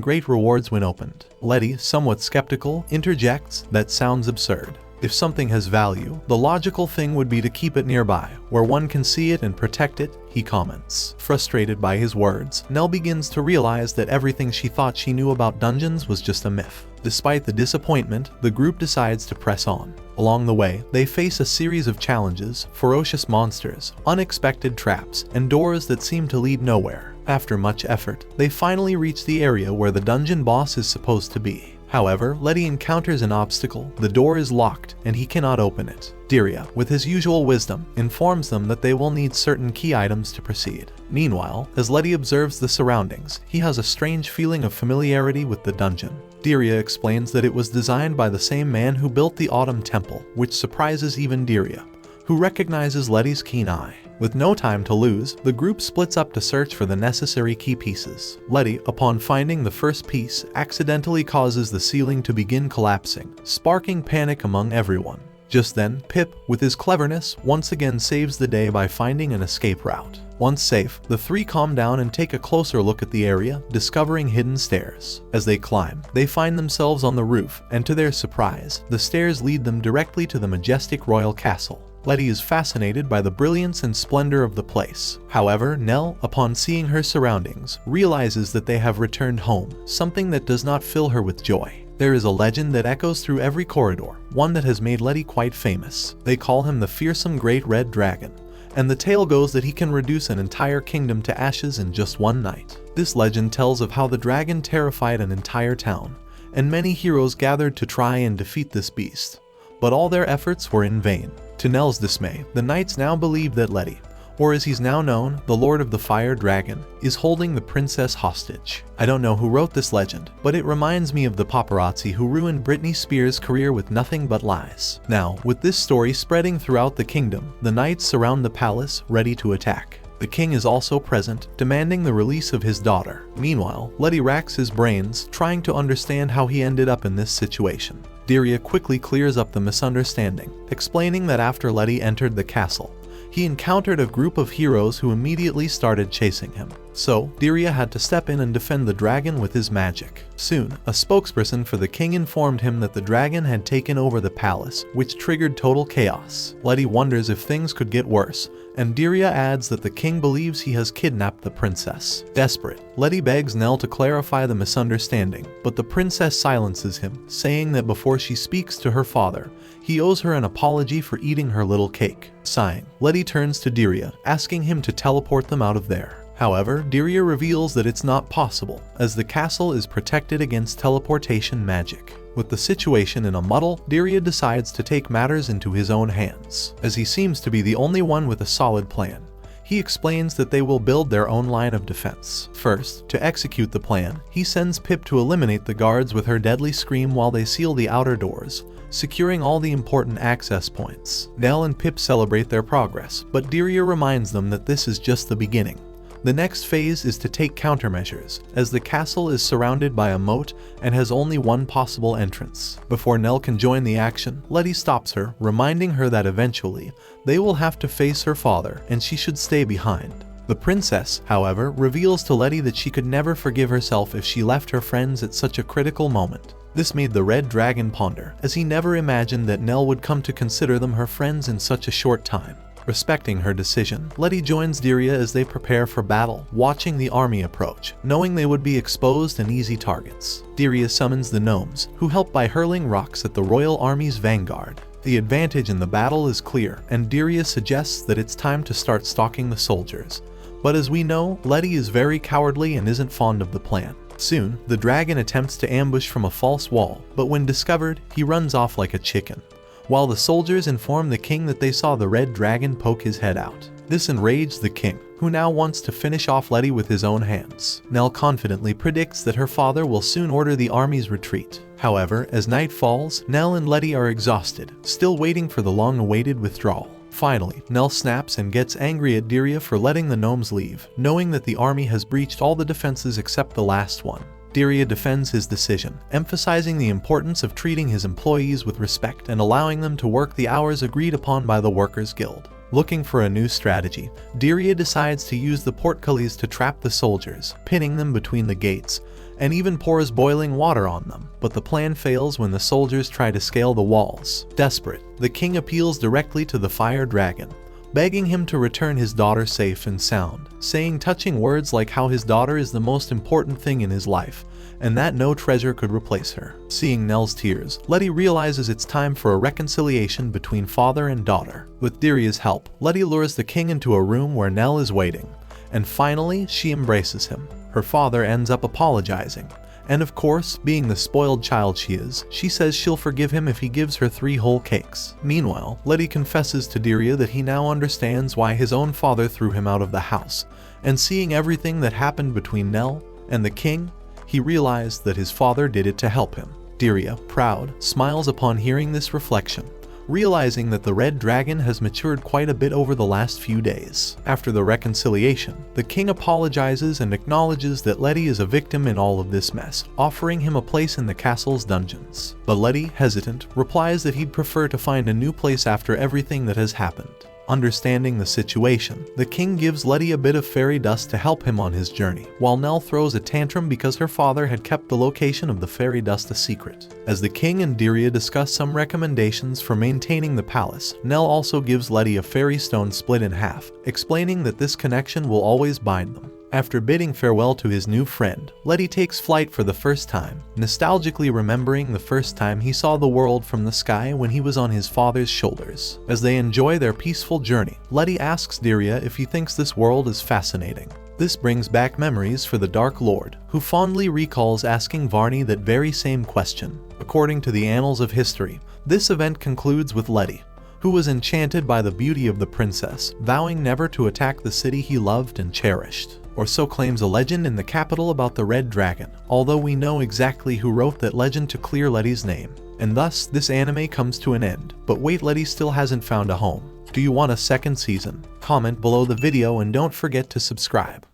great rewards when opened. Letty, somewhat skeptical, interjects, "That sounds absurd. If something has value, the logical thing would be to keep it nearby, where one can see it and protect it," he comments. Frustrated by his words, Nell begins to realize that everything she thought she knew about dungeons was just a myth. Despite the disappointment, the group decides to press on. Along the way, they face a series of challenges, ferocious monsters, unexpected traps, and doors that seem to lead nowhere. After much effort, they finally reach the area where the dungeon boss is supposed to be. However, Letty encounters an obstacle, the door is locked, and he cannot open it. Diria, with his usual wisdom, informs them that they will need certain key items to proceed. Meanwhile, as Letty observes the surroundings, he has a strange feeling of familiarity with the dungeon. Diria explains that it was designed by the same man who built the Autumn Temple, which surprises even Diria, who recognizes Letty's keen eye. With no time to lose, the group splits up to search for the necessary key pieces. Letty, upon finding the first piece, accidentally causes the ceiling to begin collapsing, sparking panic among everyone. Just then, Pip, with his cleverness, once again saves the day by finding an escape route. Once safe, the three calm down and take a closer look at the area, discovering hidden stairs. As they climb, they find themselves on the roof, and to their surprise, the stairs lead them directly to the majestic royal castle. Letty is fascinated by the brilliance and splendor of the place. However, Nell, upon seeing her surroundings, realizes that they have returned home, something that does not fill her with joy. There is a legend that echoes through every corridor, one that has made Letty quite famous. They call him the fearsome Great Red Dragon, and the tale goes that he can reduce an entire kingdom to ashes in just one night. This legend tells of how the dragon terrified an entire town, and many heroes gathered to try and defeat this beast. But all their efforts were in vain. To Nell's dismay, the knights now believe that Letty, or as he's now known, the Lord of the Fire Dragon, is holding the princess hostage. I don't know who wrote this legend, but it reminds me of the paparazzi who ruined Britney Spears' career with nothing but lies. Now, with this story spreading throughout the kingdom, the knights surround the palace, ready to attack. The king is also present, demanding the release of his daughter. Meanwhile, Letty racks his brains, trying to understand how he ended up in this situation. Diria quickly clears up the misunderstanding, explaining that after Letty entered the castle, he encountered a group of heroes who immediately started chasing him. So, Diria had to step in and defend the dragon with his magic. Soon, a spokesperson for the king informed him that the dragon had taken over the palace, which triggered total chaos. Letty wonders if things could get worse, and Diria adds that the king believes he has kidnapped the princess. Desperate, Letty begs Nell to clarify the misunderstanding, but the princess silences him, saying that before she speaks to her father, he owes her an apology for eating her little cake. Sighing, Letty turns to Diria, asking him to teleport them out of there. However, Diria reveals that it's not possible, as the castle is protected against teleportation magic. With the situation in a muddle, Diria decides to take matters into his own hands. As he seems to be the only one with a solid plan, he explains that they will build their own line of defense. First, to execute the plan, he sends Pip to eliminate the guards with her deadly scream while they seal the outer doors, securing all the important access points. Nell and Pip celebrate their progress, but Diria reminds them that this is just the beginning. The next phase is to take countermeasures, as the castle is surrounded by a moat and has only one possible entrance. Before Nell can join the action, Letty stops her, reminding her that eventually, they will have to face her father and she should stay behind. The princess, however, reveals to Letty that she could never forgive herself if she left her friends at such a critical moment. This made the red dragon ponder, as he never imagined that Nell would come to consider them her friends in such a short time. Respecting her decision, Letty joins Diria as they prepare for battle, watching the army approach, knowing they would be exposed and easy targets. Diria summons the gnomes, who help by hurling rocks at the royal army's vanguard. The advantage in the battle is clear, and Diria suggests that it's time to start stalking the soldiers. But as we know, Letty is very cowardly and isn't fond of the plan. Soon, the dragon attempts to ambush from a false wall, but when discovered, he runs off like a chicken, while the soldiers inform the king that they saw the red dragon poke his head out. This enraged the king, who now wants to finish off Letty with his own hands. Nell confidently predicts that her father will soon order the army's retreat. However, as night falls, Nell and Letty are exhausted, still waiting for the long-awaited withdrawal. Finally, Nell snaps and gets angry at Diria for letting the gnomes leave, knowing that the army has breached all the defenses except the last one. Diria defends his decision, emphasizing the importance of treating his employees with respect and allowing them to work the hours agreed upon by the Workers' Guild. Looking for a new strategy, Diria decides to use the portcullis to trap the soldiers, pinning them between the gates, and even pours boiling water on them, but the plan fails when the soldiers try to scale the walls. Desperate, the king appeals directly to the fire dragon, begging him to return his daughter safe and sound, saying touching words like how his daughter is the most important thing in his life, and that no treasure could replace her. Seeing Nell's tears, Letty realizes it's time for a reconciliation between father and daughter. With Diria's help, Letty lures the king into a room where Nell is waiting, and finally, she embraces him. Her father ends up apologizing, and of course, being the spoiled child she is, she says she'll forgive him if he gives her 3 whole cakes. Meanwhile, Letty confesses to Diria that he now understands why his own father threw him out of the house, and seeing everything that happened between Nell and the king, he realized that his father did it to help him. Diria, proud, smiles upon hearing this reflection, realizing that the red dragon has matured quite a bit over the last few days. After the reconciliation, the king apologizes and acknowledges that Letty is a victim in all of this mess, offering him a place in the castle's dungeons. But Letty, hesitant, replies that he'd prefer to find a new place after everything that has happened. Understanding the situation, the king gives Letty a bit of fairy dust to help him on his journey, while Nell throws a tantrum because her father had kept the location of the fairy dust a secret. As the king and Diria discuss some recommendations for maintaining the palace, Nell also gives Letty a fairy stone split in half, explaining that this connection will always bind them. After bidding farewell to his new friend, Letty takes flight for the first time, nostalgically remembering the first time he saw the world from the sky when he was on his father's shoulders. As they enjoy their peaceful journey, Letty asks Diria if he thinks this world is fascinating. This brings back memories for the Dark Lord, who fondly recalls asking Varney that very same question. According to the annals of history, this event concludes with Letty, who was enchanted by the beauty of the princess, vowing never to attack the city he loved and cherished. Or so claims a legend in the capital about the red dragon, although we know exactly who wrote that legend to clear Letty's name. And thus, this anime comes to an end. But wait, Letty still hasn't found a home. Do you want a second season? Comment below the video and don't forget to subscribe.